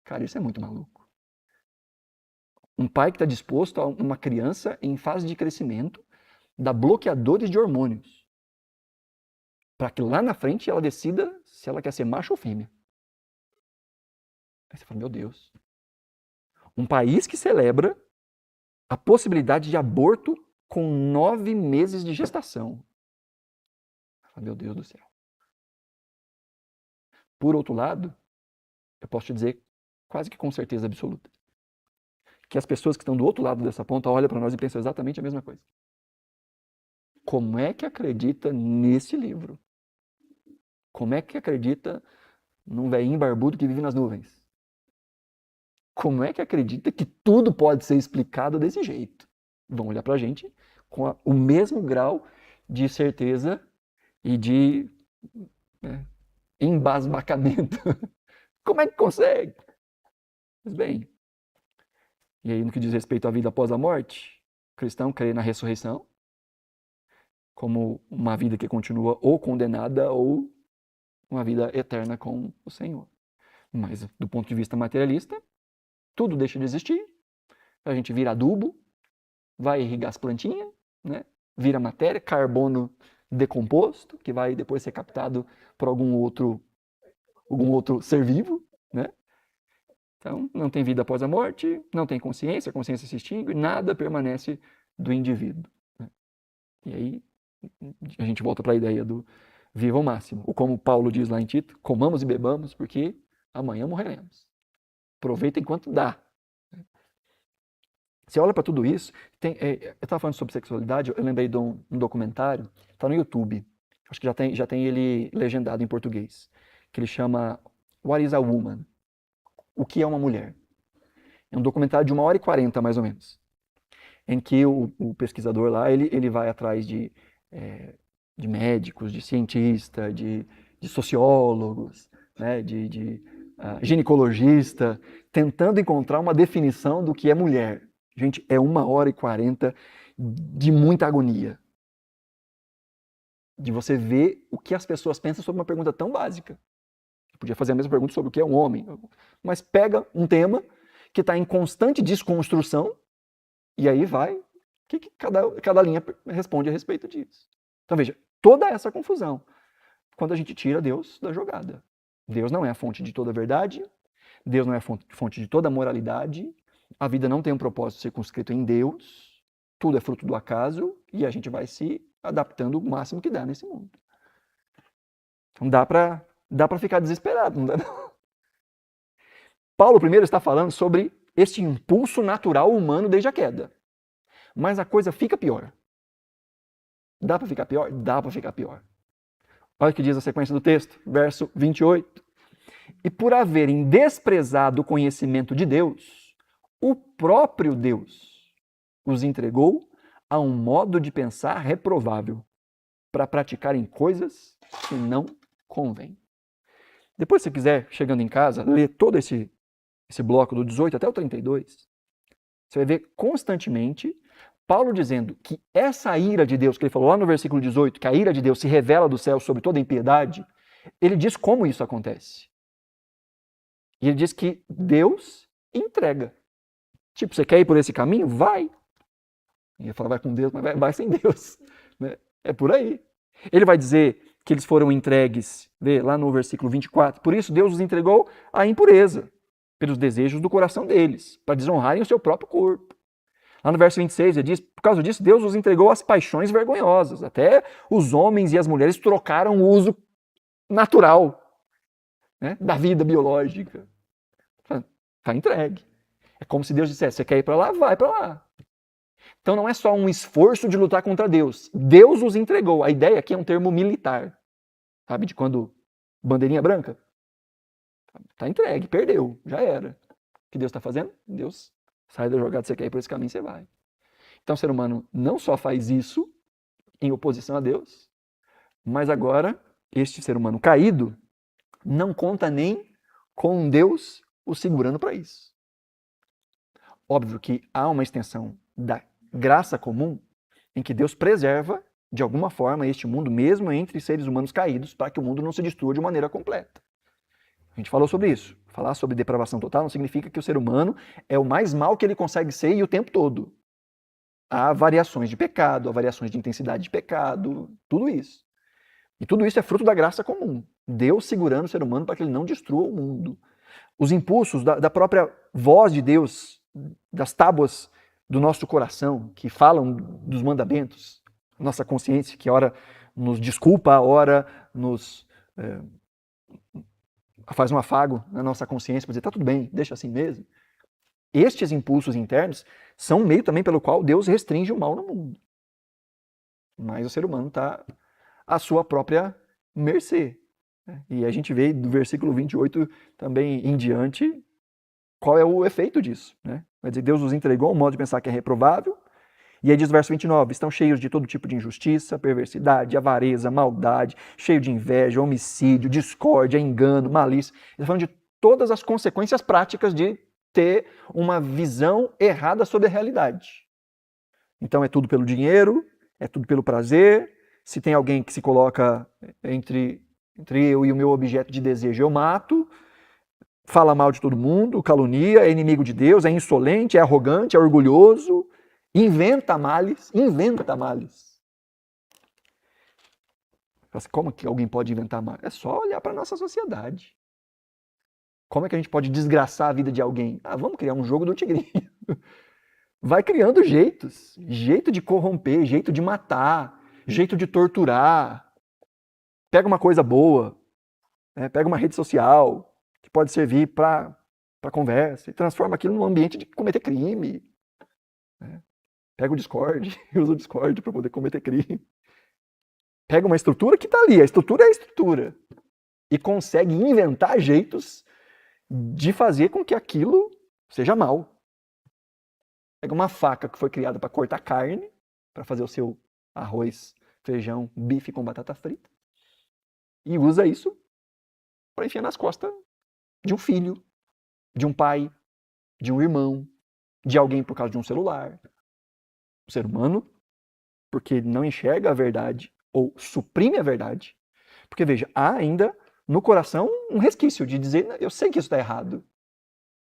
[SPEAKER 1] cara, isso é muito maluco. Um pai que está disposto a uma criança em fase de crescimento dar bloqueadores de hormônios para que lá na frente ela decida se ela quer ser macho ou fêmea. Aí você fala, meu Deus. Um país que celebra a possibilidade de aborto com 9 meses de gestação. Meu Deus do céu. Por outro lado, eu posso te dizer quase que com certeza absoluta que as pessoas que estão do outro lado dessa ponta olham para nós e pensam exatamente a mesma coisa. Como é que acredita nesse livro? Como é que acredita num velhinho barbudo que vive nas nuvens? Como é que acredita que tudo pode ser explicado desse jeito? Vão olhar para a gente com o mesmo grau de certeza e de embasbacamento. Como é que consegue? Mas bem, e aí no que diz respeito à vida após a morte, o cristão crê na ressurreição como uma vida que continua ou condenada ou uma vida eterna com o Senhor. Mas do ponto de vista materialista, tudo deixa de existir, a gente vira adubo, vai irrigar as plantinhas, né? Vira matéria, carbono decomposto, que vai depois ser captado por algum outro ser vivo, né? Então, não tem vida após a morte, não tem consciência, a consciência se extingue, nada permanece do indivíduo. Né? E aí, a gente volta para a ideia do viva ao máximo. Ou como Paulo diz lá em Tito, comamos e bebamos, porque amanhã morreremos. Aproveita enquanto dá. Você olha para tudo isso, eu estava falando sobre sexualidade, eu lembrei de um documentário, está no YouTube, acho que já tem ele legendado em português, que ele chama What is a Woman? O que é uma mulher? É um documentário de 1h40, mais ou menos, em que o pesquisador lá, ele vai atrás de médicos, de cientistas, de sociólogos, né, de ginecologista, tentando encontrar uma definição do que é mulher. Gente, é 1h40 de muita agonia. De você ver o que as pessoas pensam sobre uma pergunta tão básica. Eu podia fazer a mesma pergunta sobre o que é um homem, mas pega um tema que está em constante desconstrução e aí vai que cada linha responde a respeito disso? Então veja, toda essa confusão, quando a gente tira Deus da jogada. Deus não é a fonte de toda a verdade, Deus não é a fonte de toda a moralidade, a vida não tem um propósito circunscrito em Deus, tudo é fruto do acaso e a gente vai se adaptando o máximo que dá nesse mundo. Então dá para ficar desesperado, não dá não? Paulo primeiro está falando sobre este impulso natural humano desde a queda. Mas a coisa fica pior. Dá para ficar pior? Dá para ficar pior. Olha o que diz a sequência do texto, verso 28. E por haverem desprezado o conhecimento de Deus, o próprio Deus os entregou a um modo de pensar reprovável, para praticarem coisas que não convêm. Depois, se quiser, chegando em casa, ler todo esse bloco do 18 até o 32, você vai ver constantemente Paulo dizendo que essa ira de Deus, que ele falou lá no versículo 18, que a ira de Deus se revela do céu sobre toda impiedade, ele diz como isso acontece. E ele diz que Deus entrega. Tipo, você quer ir por esse caminho? Vai. E ele fala, vai com Deus, mas vai sem Deus. É por aí. Ele vai dizer que eles foram entregues, vê lá no versículo 24, por isso Deus os entregou à impureza, pelos desejos do coração deles, para desonrarem o seu próprio corpo. Lá no verso 26 ele diz, por causa disso Deus os entregou às paixões vergonhosas. Até os homens e as mulheres trocaram o uso natural, né, da vida biológica. Está entregue. É como se Deus dissesse, você quer ir para lá? Vai para lá. Então não é só um esforço de lutar contra Deus. Deus os entregou. A ideia aqui é um termo militar. Sabe de quando bandeirinha branca? Está entregue, perdeu, já era. O que Deus está fazendo? Deus sai da jogada, você quer ir por esse caminho, você vai. Então o ser humano não só faz isso em oposição a Deus, mas agora este ser humano caído não conta nem com Deus o segurando para isso. Óbvio que há uma extensão da graça comum em que Deus preserva, de alguma forma, este mundo, mesmo entre seres humanos caídos, para que o mundo não se destrua de maneira completa. A gente falou sobre isso. Falar sobre depravação total não significa que o ser humano é o mais mal que ele consegue ser e o tempo todo. Há variações de pecado, há variações de intensidade de pecado, tudo isso. E tudo isso é fruto da graça comum. Deus segurando o ser humano para que ele não destrua o mundo. Os impulsos da própria voz de Deus, das tábuas do nosso coração, que falam dos mandamentos, nossa consciência, que ora nos desculpa, ora nos faz um afago na nossa consciência para dizer, tá tudo bem, deixa assim mesmo. Estes impulsos internos são um meio também pelo qual Deus restringe o mal no mundo. Mas o ser humano está à sua própria mercê. E a gente vê do versículo 28 também em diante qual é o efeito disso. Vai dizer, Deus os entregou a um modo de pensar que é reprovável. E aí diz o verso 29, estão cheios de todo tipo de injustiça, perversidade, avareza, maldade, cheio de inveja, homicídio, discórdia, engano, malícia. Ele está falando de todas as consequências práticas de ter uma visão errada sobre a realidade. Então é tudo pelo dinheiro, é tudo pelo prazer. Se tem alguém que se coloca entre eu e o meu objeto de desejo, eu mato. Fala mal de todo mundo, calunia, é inimigo de Deus, é insolente, é arrogante, é orgulhoso. Inventa males, inventa males. Como que alguém pode inventar males? É só olhar para a nossa sociedade. Como é que a gente pode desgraçar a vida de alguém? Vamos criar um jogo do tigrinho. Vai criando jeitos. Jeito de corromper, jeito de matar, jeito de torturar. Pega uma coisa boa, pega uma rede social que pode servir para conversa e transforma aquilo num ambiente de cometer crime. Pega o Discord, usa o Discord para poder cometer crime. Pega uma estrutura que está ali, a estrutura é a estrutura. E consegue inventar jeitos de fazer com que aquilo seja mal. Pega uma faca que foi criada para cortar carne, para fazer o seu arroz, feijão, bife com batata frita, e usa isso para enfiar nas costas de um filho, de um pai, de um irmão, de alguém por causa de um celular. O ser humano, porque ele não enxerga a verdade ou suprime a verdade, porque veja, há ainda no coração um resquício de dizer, eu sei que isso está errado,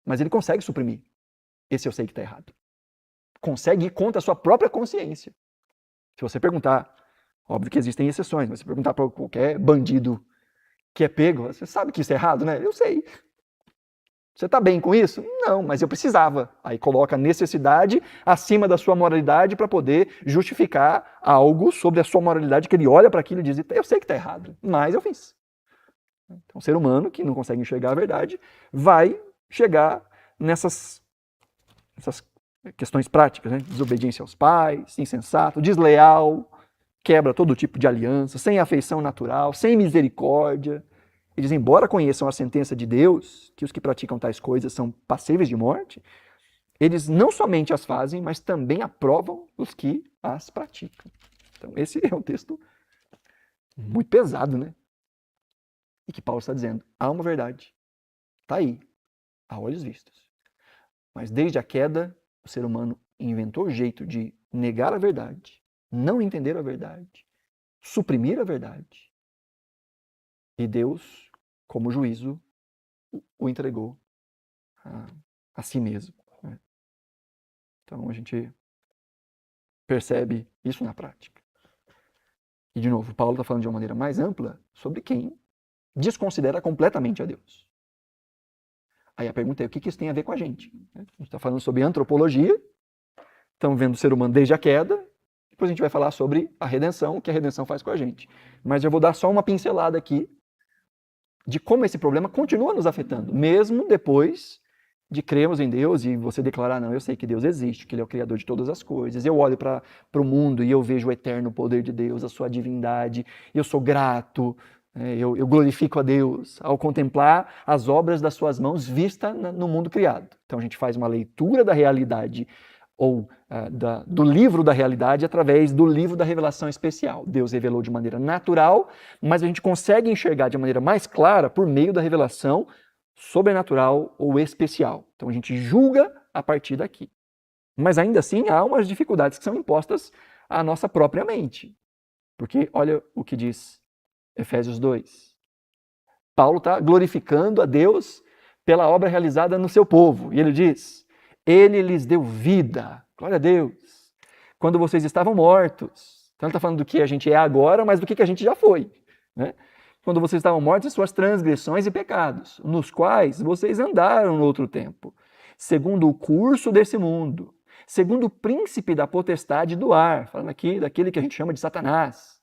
[SPEAKER 1] mas ele consegue suprimir esse eu sei que está errado. consegue ir contra a sua própria consciência. Se você perguntar, óbvio que existem exceções, mas se perguntar para qualquer bandido que é pego, você sabe que isso é errado, né? Eu sei. Você está bem com isso? Não, mas eu precisava. Aí coloca a necessidade acima da sua moralidade para poder justificar algo sobre a sua moralidade, que ele olha para aquilo e diz, eu sei que está errado, mas eu fiz. Então, o ser humano que não consegue enxergar a verdade vai chegar nessas questões práticas, né? Desobediência aos pais, insensato, desleal, quebra todo tipo de aliança, sem afeição natural, sem misericórdia. Eles, embora conheçam a sentença de Deus, que os que praticam tais coisas são passíveis de morte, eles não somente as fazem, mas também aprovam os que as praticam. Então, esse é um texto muito pesado, né? E que Paulo está dizendo, há uma verdade, está aí, a olhos vistos. Mas desde a queda, o ser humano inventou o jeito de negar a verdade, não entender a verdade, suprimir a verdade. E Deus, como juízo, o entregou a si mesmo. Né? Então a gente percebe isso na prática. E de novo, Paulo está falando de uma maneira mais ampla sobre quem desconsidera completamente a Deus. Aí a pergunta é, o que isso tem a ver com a gente? A gente está falando sobre antropologia, estamos vendo o ser humano desde a queda, depois a gente vai falar sobre a redenção, o que a redenção faz com a gente. Mas eu vou dar só uma pincelada aqui de como esse problema continua nos afetando, mesmo depois de crermos em Deus e você declarar, não, eu sei que Deus existe, que Ele é o Criador de todas as coisas, eu olho para o mundo e eu vejo o eterno poder de Deus, a sua divindade, eu sou grato, eu glorifico a Deus ao contemplar as obras das suas mãos vistas no mundo criado. Então a gente faz uma leitura da realidade ou do livro da realidade através do livro da revelação especial. Deus revelou de maneira natural, mas a gente consegue enxergar de maneira mais clara por meio da revelação sobrenatural ou especial. Então a gente julga a partir daqui. Mas ainda assim há umas dificuldades que são impostas à nossa própria mente. Porque olha o que diz Efésios 2. Paulo está glorificando a Deus pela obra realizada no seu povo. E ele diz, Ele lhes deu vida, glória a Deus, quando vocês estavam mortos. Então ele está falando do que a gente é agora, mas do que a gente já foi. Né? Quando vocês estavam mortos em suas transgressões e pecados, nos quais vocês andaram no outro tempo, segundo o curso desse mundo, segundo o príncipe da potestade do ar, falando aqui daquele que a gente chama de Satanás,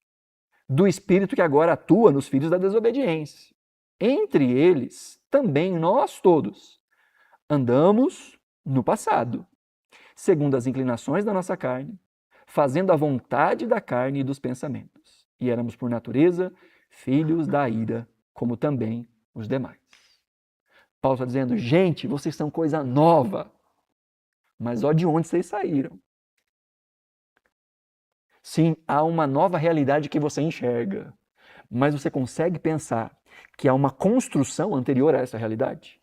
[SPEAKER 1] do espírito que agora atua nos filhos da desobediência. Entre eles, também nós todos andamos no passado, segundo as inclinações da nossa carne, fazendo a vontade da carne e dos pensamentos. E éramos, por natureza, filhos da ira, como também os demais. Paulo está dizendo, gente, vocês são coisa nova, mas olha de onde vocês saíram. Sim, há uma nova realidade que você enxerga, mas você consegue pensar que há uma construção anterior a essa realidade?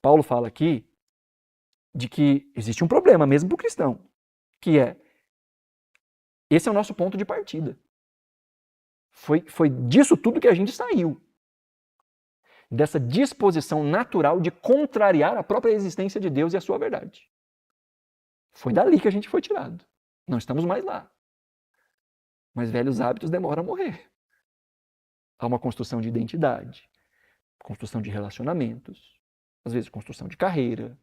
[SPEAKER 1] Paulo fala aqui de que existe um problema mesmo para o cristão, que é, esse é o nosso ponto de partida. Foi disso tudo que a gente saiu. Dessa disposição natural de contrariar a própria existência de Deus e a sua verdade. Foi dali que a gente foi tirado. Não estamos mais lá. Mas velhos hábitos demoram a morrer. Há uma construção de identidade, construção de relacionamentos, às vezes construção de carreira,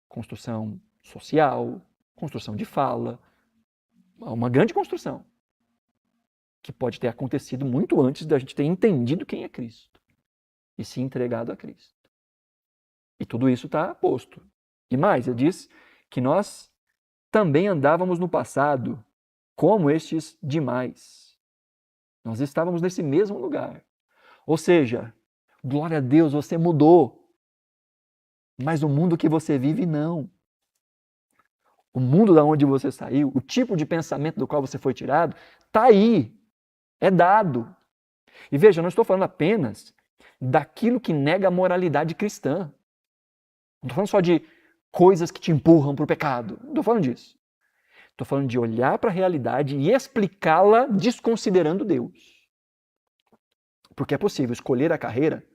[SPEAKER 1] construção social, construção de fala. Há uma grande construção que pode ter acontecido muito antes da gente ter entendido quem é Cristo e se entregado a Cristo. E tudo isso está posto. E mais, ele diz que nós também andávamos no passado como estes demais. Nós estávamos nesse mesmo lugar. Ou seja, glória a Deus, você mudou. Mas o mundo que você vive, não. O mundo da onde você saiu, o tipo de pensamento do qual você foi tirado, está aí. É dado. E veja, eu não estou falando apenas daquilo que nega a moralidade cristã. Não estou falando só de coisas que te empurram para o pecado. Não estou falando disso. Estou falando de olhar para a realidade e explicá-la desconsiderando Deus. Porque é possível escolher a carreira,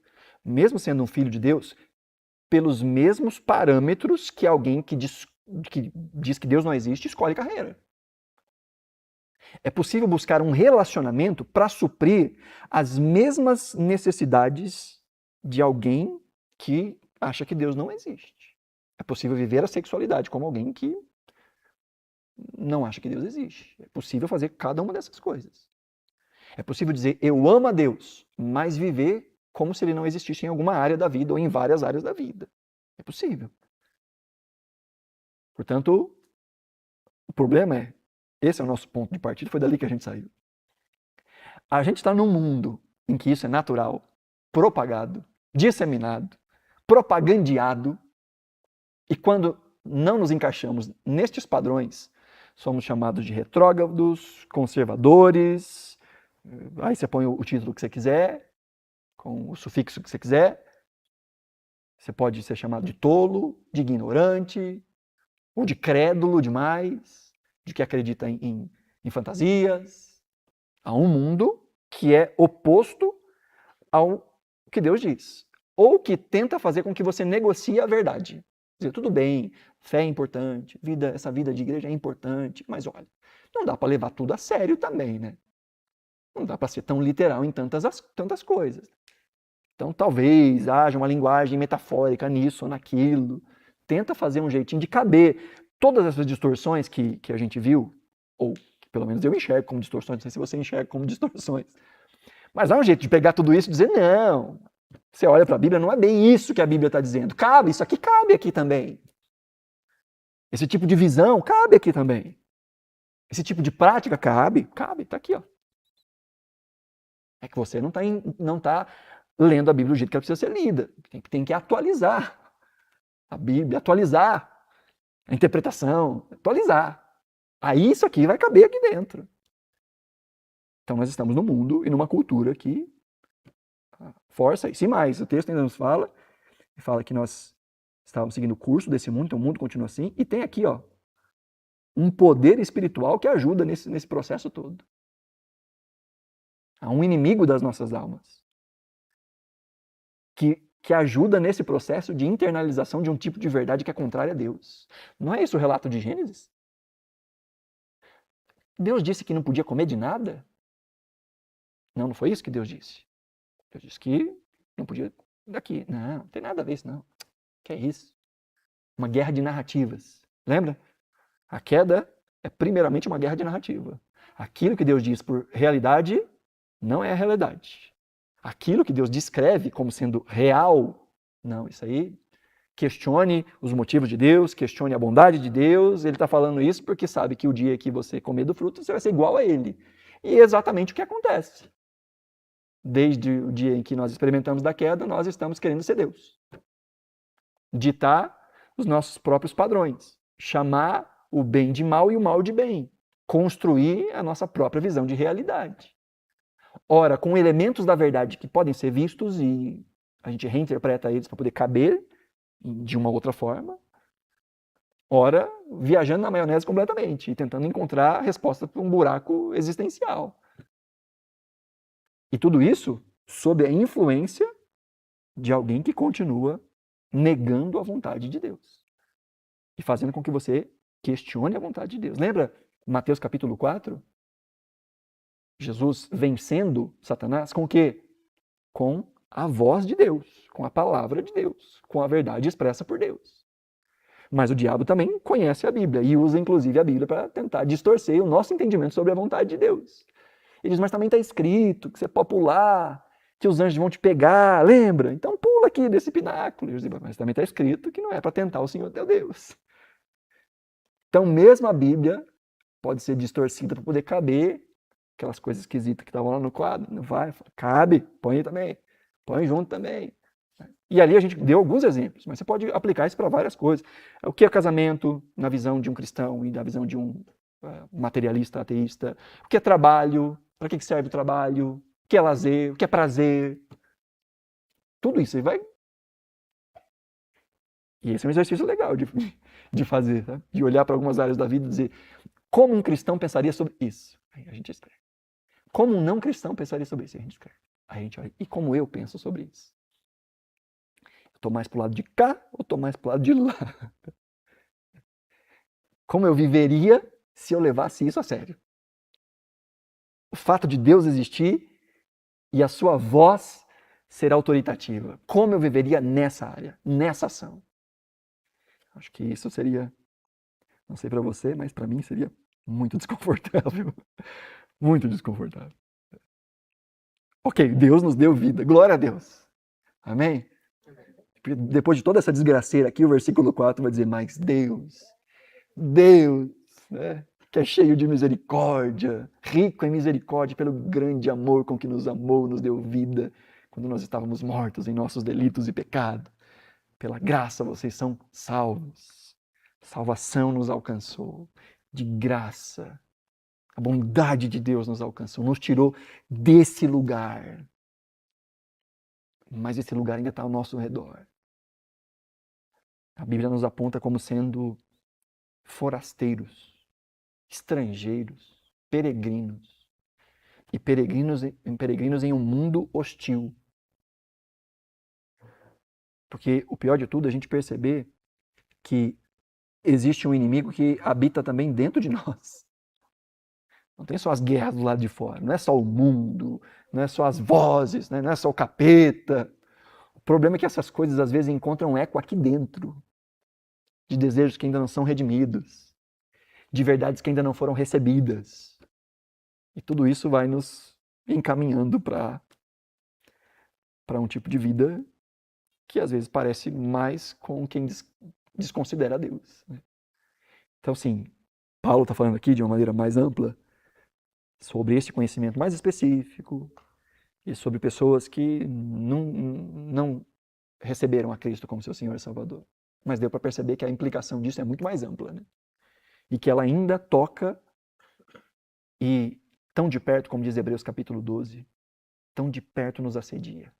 [SPEAKER 1] mesmo sendo um filho de Deus, pelos mesmos parâmetros que alguém que que diz que Deus não existe, escolhe carreira. É possível buscar um relacionamento para suprir as mesmas necessidades de alguém que acha que Deus não existe. É possível viver a sexualidade como alguém que não acha que Deus existe. É possível fazer cada uma dessas coisas. É possível dizer eu amo a Deus, mas viver como se ele não existisse em alguma área da vida ou em várias áreas da vida. É possível. Portanto, o problema é, esse é o nosso ponto de partida, foi dali que a gente saiu. A gente está num mundo em que isso é natural, propagado, disseminado, propagandeado, e quando não nos encaixamos nestes padrões, somos chamados de retrógrados, conservadores, aí você põe o título que você quiser, com o sufixo que você quiser, você pode ser chamado de tolo, de ignorante, ou de crédulo demais, de que acredita em fantasias. Há um mundo que é oposto ao que Deus diz. Ou que tenta fazer com que você negocie a verdade. Dizer, tudo bem, fé é importante, essa vida de igreja é importante, mas olha, não dá para levar tudo a sério também, né? Não dá para ser tão literal em tantas coisas. Então talvez haja uma linguagem metafórica nisso ou naquilo. Tenta fazer um jeitinho de caber todas essas distorções que a gente viu, ou que pelo menos eu enxergo como distorções, não sei se você enxerga como distorções. Mas há um jeito de pegar tudo isso e dizer, não, você olha para a Bíblia, não é bem isso que a Bíblia está dizendo. Cabe, isso aqui cabe aqui também. Esse tipo de visão cabe aqui também. Esse tipo de prática cabe, está aqui, ó. É que você não tá lendo a Bíblia do jeito que ela precisa ser lida. Tem que atualizar a Bíblia, atualizar a interpretação, atualizar. Aí isso aqui vai caber aqui dentro. Então nós estamos no mundo e numa cultura que força isso. E mais, o texto ainda nos fala que nós estávamos seguindo o curso desse mundo, então o mundo continua assim, e tem aqui, ó, um poder espiritual que ajuda nesse processo todo. Há um inimigo das nossas almas que ajuda nesse processo de internalização de um tipo de verdade que é contrária a Deus. Não é isso o relato de Gênesis? Deus disse que não podia comer de nada? Não, não foi isso que Deus disse. Deus disse que não podia daqui. Não tem nada a ver isso, não. Que é isso? Uma guerra de narrativas. Lembra? A queda é primeiramente uma guerra de narrativa. Aquilo que Deus diz por realidade não é a realidade. Aquilo que Deus descreve como sendo real, não, isso aí, questione os motivos de Deus, questione a bondade de Deus. Ele está falando isso porque sabe que o dia que você comer do fruto, você vai ser igual a ele. E é exatamente o que acontece. Desde o dia em que nós experimentamos da queda, nós estamos querendo ser Deus. Ditar os nossos próprios padrões. Chamar o bem de mal e o mal de bem. Construir a nossa própria visão de realidade. Ora, com elementos da verdade que podem ser vistos e a gente reinterpreta eles para poder caber de uma outra forma. Ora, viajando na maionese completamente e tentando encontrar a resposta para um buraco existencial. E tudo isso sob a influência de alguém que continua negando a vontade de Deus. E fazendo com que você questione a vontade de Deus. Lembra Mateus capítulo 4? Jesus vencendo Satanás com o quê? Com a voz de Deus, com a palavra de Deus, com a verdade expressa por Deus. Mas o diabo também conhece a Bíblia e usa inclusive a Bíblia para tentar distorcer o nosso entendimento sobre a vontade de Deus. Ele diz, mas também está escrito que você pode pular, que os anjos vão te pegar, lembra? Então pula aqui desse pináculo. Mas também está escrito que não é para tentar o Senhor teu Deus. Então mesmo a Bíblia pode ser distorcida para poder caber aquelas coisas esquisitas que estavam lá no quadro. Não vai, cabe, põe aí também, põe junto também. E ali a gente deu alguns exemplos, mas você pode aplicar isso para várias coisas. O que é casamento na visão de um cristão e na visão de um materialista, ateísta? O que é trabalho? Para que serve o trabalho? O que é lazer? O que é prazer? Tudo isso aí vai. E esse é um exercício legal de fazer, tá? De olhar para algumas áreas da vida e dizer como um cristão pensaria sobre isso. Aí a gente escreve. Como um não cristão pensaria sobre isso. Aí a gente escreve. Aí a gente olha. E como eu penso sobre isso? Estou mais para o lado de cá ou estou mais para o lado de lá? Como eu viveria se eu levasse isso a sério? O fato de Deus existir e a sua voz ser autoritativa. Como eu viveria nessa área, nessa ação? Acho que isso seria, não sei para você, mas para mim seria muito desconfortável. Muito desconfortável. Ok, Deus nos deu vida. Glória a Deus. Amém? Depois de toda essa desgraceira aqui, o versículo 4 vai dizer, mas Deus, né, que é cheio de misericórdia, rico em misericórdia pelo grande amor com que nos amou, nos deu vida, quando nós estávamos mortos em nossos delitos e pecados. Pela graça vocês são salvos. Salvação nos alcançou. De graça. A bondade de Deus nos alcançou, nos tirou desse lugar. Mas esse lugar ainda está ao nosso redor. A Bíblia nos aponta como sendo forasteiros, estrangeiros, peregrinos. E peregrinos em um mundo hostil. Porque o pior de tudo é a gente perceber que existe um inimigo que habita também dentro de nós. Não tem só as guerras do lado de fora, não é só o mundo, não é só as vozes, né? Não é só o capeta. O problema é que essas coisas às vezes encontram eco aqui dentro, de desejos que ainda não são redimidos, de verdades que ainda não foram recebidas. E tudo isso vai nos encaminhando para um tipo de vida que às vezes parece mais com quem desconsidera Deus. Né? Então, sim, Paulo está falando aqui de uma maneira mais ampla sobre esse conhecimento mais específico e sobre pessoas que não receberam a Cristo como seu Senhor e Salvador. Mas deu para perceber que a implicação disso é muito mais ampla, né? E que ela ainda toca e tão de perto, como diz Hebreus capítulo 12, tão de perto nos assedia.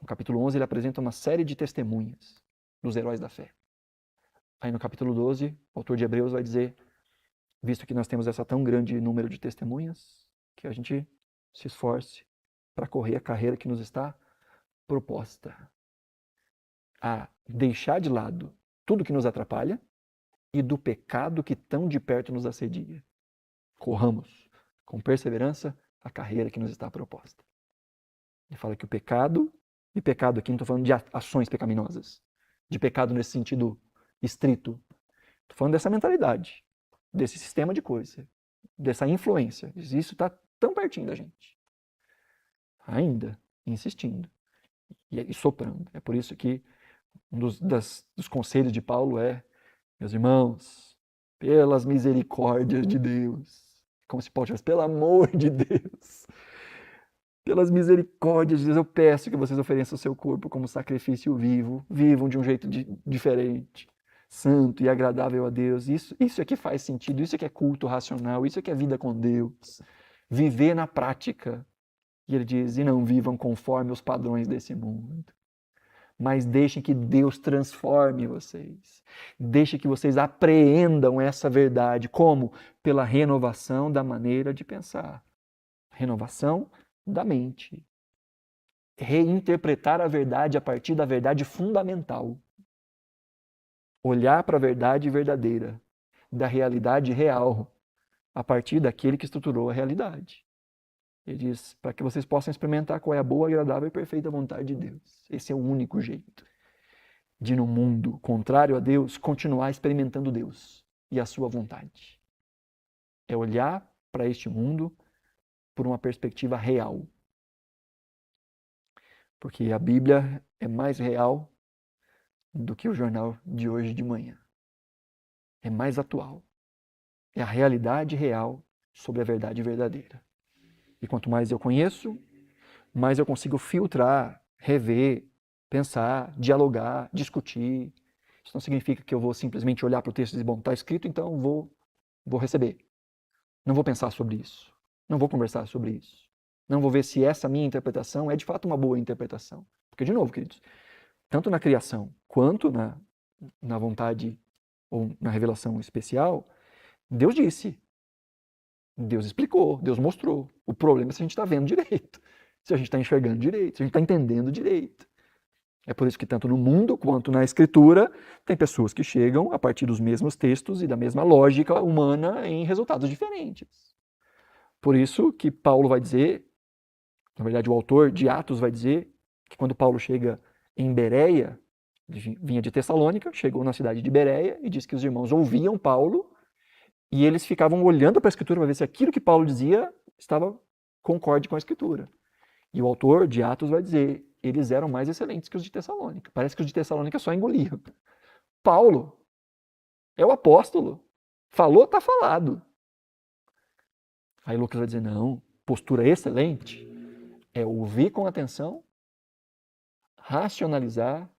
[SPEAKER 1] No capítulo 11 ele apresenta uma série de testemunhas dos heróis da fé. Aí no capítulo 12, o autor de Hebreus vai dizer, visto que nós temos essa tão grande número de testemunhas, que a gente se esforce para correr a carreira que nos está proposta. A deixar de lado tudo que nos atrapalha e do pecado que tão de perto nos assedia. Corramos com perseverança a carreira que nos está proposta. Ele fala que o pecado, e pecado aqui não estou falando de ações pecaminosas, de pecado nesse sentido estrito. Estou falando dessa mentalidade, desse sistema de coisa, dessa influência. Isso está tão pertinho da gente. Ainda insistindo e soprando. É por isso que um dos conselhos de Paulo é, meus irmãos, pelas misericórdias de Deus, como se Paulo tivesse, pelo amor de Deus, pelas misericórdias de Deus, eu peço que vocês ofereçam o seu corpo como sacrifício vivo, vivam de um jeito diferente, santo e agradável a Deus. Isso é que faz sentido, isso é que é culto racional, isso é que é vida com Deus. Viver na prática. E ele diz, e não vivam conforme os padrões desse mundo. Mas deixem que Deus transforme vocês. Deixem que vocês apreendam essa verdade. Como? Pela renovação da maneira de pensar. Renovação da mente. Reinterpretar a verdade a partir da verdade fundamental. Olhar para a verdade verdadeira, da realidade real, a partir daquele que estruturou a realidade. Ele diz, para que vocês possam experimentar qual é a boa, agradável e perfeita vontade de Deus. Esse é o único jeito de, no mundo contrário a Deus, continuar experimentando Deus e a sua vontade. É olhar para este mundo por uma perspectiva real. Porque a Bíblia é mais real do que o jornal de hoje de manhã. É mais atual. É a realidade real sobre a verdade verdadeira. E quanto mais eu conheço, mais eu consigo filtrar, rever, pensar, dialogar, discutir. Isso não significa que eu vou simplesmente olhar para o texto e dizer, bom, está escrito, então vou receber. Não vou pensar sobre isso. Não vou conversar sobre isso. Não vou ver se essa minha interpretação é de fato uma boa interpretação. Porque, de novo, queridos, tanto na criação quanto na vontade ou na revelação especial, Deus disse. Deus explicou, Deus mostrou. O problema é se a gente está vendo direito, se a gente está enxergando direito, se a gente está entendendo direito. É por isso que tanto no mundo quanto na Escritura tem pessoas que chegam a partir dos mesmos textos e da mesma lógica humana em resultados diferentes. Por isso que Paulo vai dizer, na verdade o autor de Atos vai dizer, que quando Paulo chega em Bereia, vinha de Tessalônica, chegou na cidade de Bereia e diz que os irmãos ouviam Paulo e eles ficavam olhando para a Escritura para ver se aquilo que Paulo dizia estava concorde com a Escritura. E o autor de Atos vai dizer, eles eram mais excelentes que os de Tessalônica. Parece que os de Tessalônica só engoliam. Paulo é o apóstolo. Falou, está falado. Aí Lucas vai dizer, não, postura excelente é ouvir com atenção, racionalizar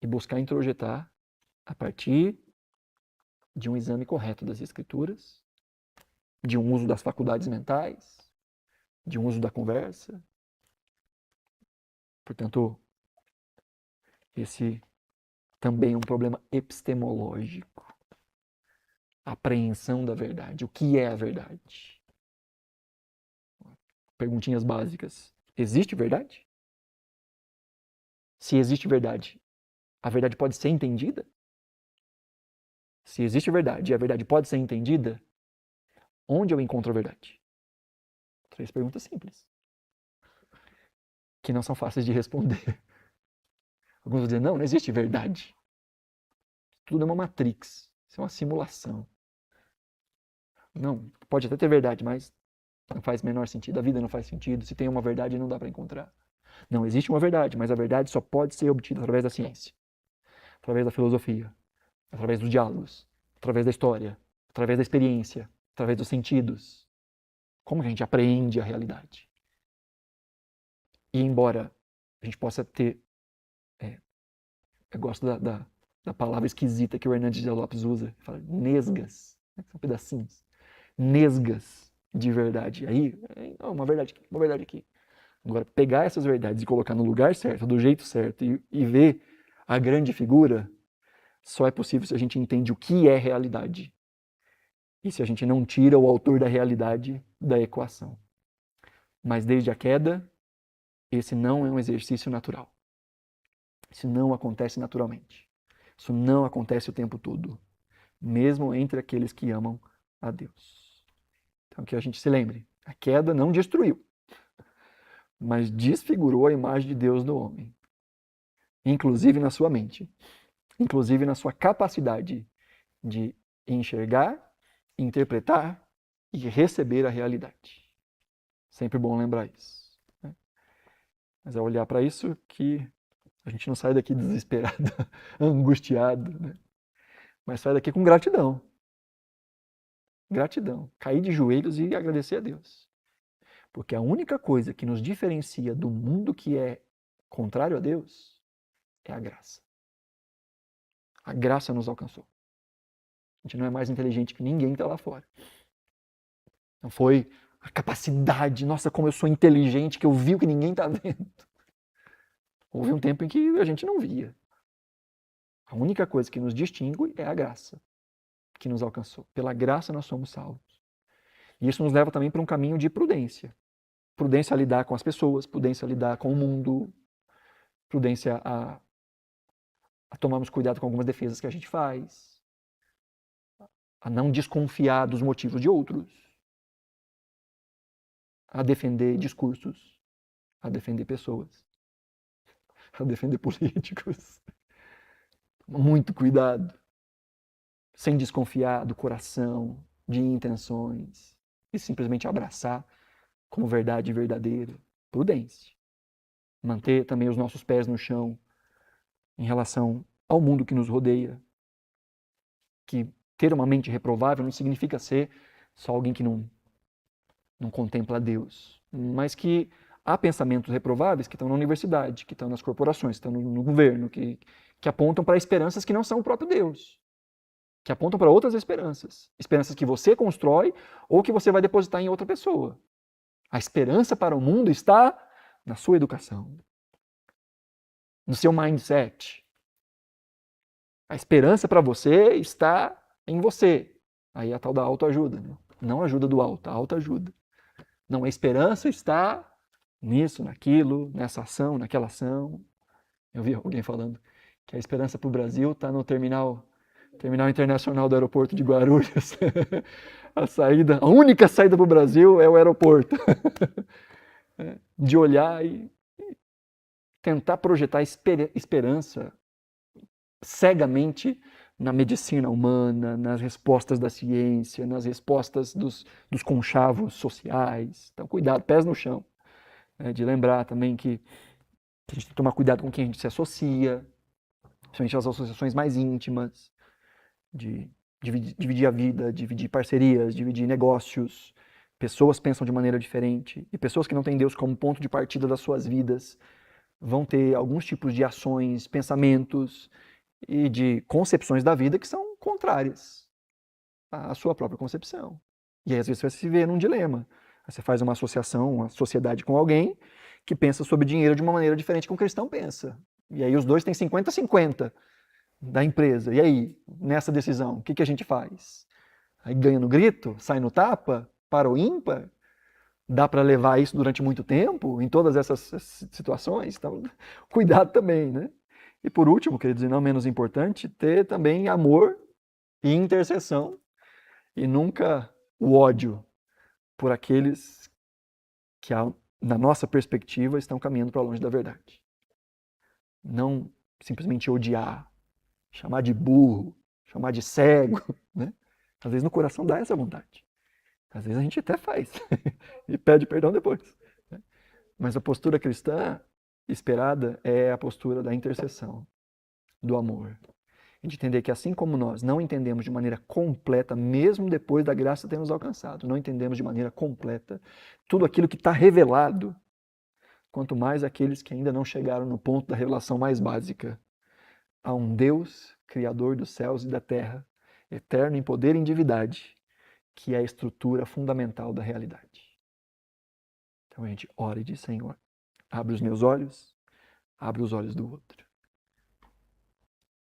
[SPEAKER 1] e buscar introjetar a partir de um exame correto das Escrituras, de um uso das faculdades mentais, de um uso da conversa. Portanto, esse também é um problema epistemológico. A apreensão da verdade. O que é a verdade? Perguntinhas básicas. Existe verdade? Se existe verdade, a verdade pode ser entendida? Se existe verdade e a verdade pode ser entendida, onde eu encontro a verdade? 3 perguntas simples, que não são fáceis de responder. Alguns vão dizer, não existe verdade. Tudo é uma matrix, isso é uma simulação. Não, pode até ter verdade, mas não faz o menor sentido, a vida não faz sentido, se tem uma verdade não dá para encontrar. Não, existe uma verdade, mas a verdade só pode ser obtida através da ciência, através da filosofia, através dos diálogos, através da história, através da experiência, através dos sentidos. Como que a gente apreende a realidade? E embora a gente possa ter... eu gosto da palavra esquisita que o Hernandes de Lopes usa, fala nesgas, são pedacinhos, nesgas de verdade. Aí, uma verdade aqui, uma verdade aqui. Agora, pegar essas verdades e colocar no lugar certo, do jeito certo, e ver a grande figura, só é possível se a gente entende o que é realidade. E se a gente não tira o autor da realidade da equação. Mas desde a queda, esse não é um exercício natural. Isso não acontece naturalmente. Isso não acontece o tempo todo. Mesmo entre aqueles que amam a Deus. Então que a gente se lembre, a queda não destruiu, mas desfigurou a imagem de Deus no homem. Inclusive na sua mente. Inclusive na sua capacidade de enxergar, interpretar e receber a realidade. Sempre bom lembrar isso. Né? Mas é olhar para isso que a gente não sai daqui desesperado, angustiado, né? Mas sai daqui com gratidão. Gratidão. Cair de joelhos e agradecer a Deus. Porque a única coisa que nos diferencia do mundo que é contrário a Deus é a graça. A graça nos alcançou. A gente não é mais inteligente que ninguém que está lá fora. Não foi a capacidade, nossa, como eu sou inteligente, que eu vi o que ninguém está vendo. Houve um tempo em que a gente não via. A única coisa que nos distingue é a graça que nos alcançou. Pela graça nós somos salvos. E isso nos leva também para um caminho de prudência. Prudência a lidar com as pessoas, prudência a lidar com o mundo, prudência a tomarmos cuidado com algumas defesas que a gente faz, a não desconfiar dos motivos de outros, a defender discursos, a defender pessoas, a defender políticos. Muito cuidado, sem desconfiar do coração, de intenções, e simplesmente abraçar como verdade verdadeira. Prudência. Manter também os nossos pés no chão em relação ao mundo que nos rodeia. Que ter uma mente reprovável não significa ser só alguém que não contempla Deus, mas que há pensamentos reprováveis que estão na universidade, que estão nas corporações, que estão no governo, que apontam para esperanças que não são o próprio Deus, que apontam para outras esperanças, esperanças que você constrói ou que você vai depositar em outra pessoa. A esperança para o mundo está na sua educação, no seu mindset. A esperança para você está em você. Aí a tal da autoajuda, né? Não ajuda do alto, a autoajuda. Não, a esperança está nisso, naquilo, nessa ação, naquela ação. Eu vi alguém falando que a esperança para o Brasil está no terminal internacional do aeroporto de Guarulhos. A única saída para o Brasil é o aeroporto. De olhar e tentar projetar esperança cegamente na medicina humana, nas respostas da ciência, nas respostas dos conchavos sociais. Então, cuidado, pés no chão. De lembrar também que a gente tem que tomar cuidado com quem a gente se associa, principalmente as associações mais íntimas, de dividir a vida, dividir parcerias, dividir negócios. Pessoas pensam de maneira diferente e pessoas que não têm Deus como ponto de partida das suas vidas vão ter alguns tipos de ações, pensamentos e de concepções da vida que são contrárias à sua própria concepção. E aí, às vezes, você vai se ver num dilema. Você faz uma associação, uma sociedade com alguém que pensa sobre dinheiro de uma maneira diferente que um cristão pensa. E aí os dois têm 50-50 da empresa. E aí, nessa decisão, o que a gente faz? Aí ganha no grito? Sai no tapa? Para o ímpar? Dá para levar isso durante muito tempo, em todas essas situações? Então, cuidado também, né? E por último, queridos, e não menos importante, ter também amor e intercessão e nunca o ódio por aqueles que, na nossa perspectiva, estão caminhando para longe da verdade. Não simplesmente odiar, chamar de burro, chamar de cego, né? Às vezes no coração dá essa vontade. Às vezes a gente até faz e pede perdão depois. Mas a postura cristã esperada é a postura da intercessão, do amor. De entender que assim como nós não entendemos de maneira completa, mesmo depois da graça ter nos alcançado, não entendemos de maneira completa tudo aquilo que está revelado, quanto mais aqueles que ainda não chegaram no ponto da revelação mais básica. Há um Deus, Criador dos céus e da terra, eterno em poder e em divindade, que é a estrutura fundamental da realidade. Então a gente ora e diz: Senhor, abre os meus olhos, abre os olhos do outro.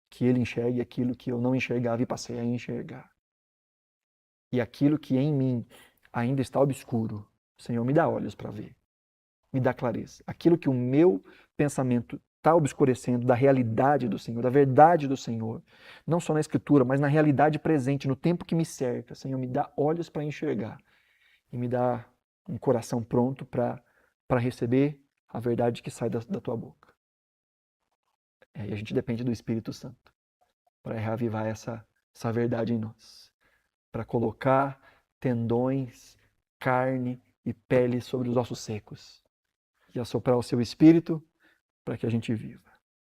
[SPEAKER 1] Que ele enxergue aquilo que eu não enxergava e passei a enxergar. E aquilo que em mim ainda está obscuro, Senhor, me dá olhos para ver, me dá clareza. Aquilo que o meu pensamento está obscurecendo da realidade do Senhor, da verdade do Senhor, não só na Escritura, mas na realidade presente, no tempo que me cerca. Senhor, me dá olhos para enxergar e me dá um coração pronto para receber a verdade que sai da tua boca. E a gente depende do Espírito Santo para reavivar essa verdade em nós, para colocar tendões, carne e pele sobre os ossos secos e assoprar o seu Espírito para que a gente viva.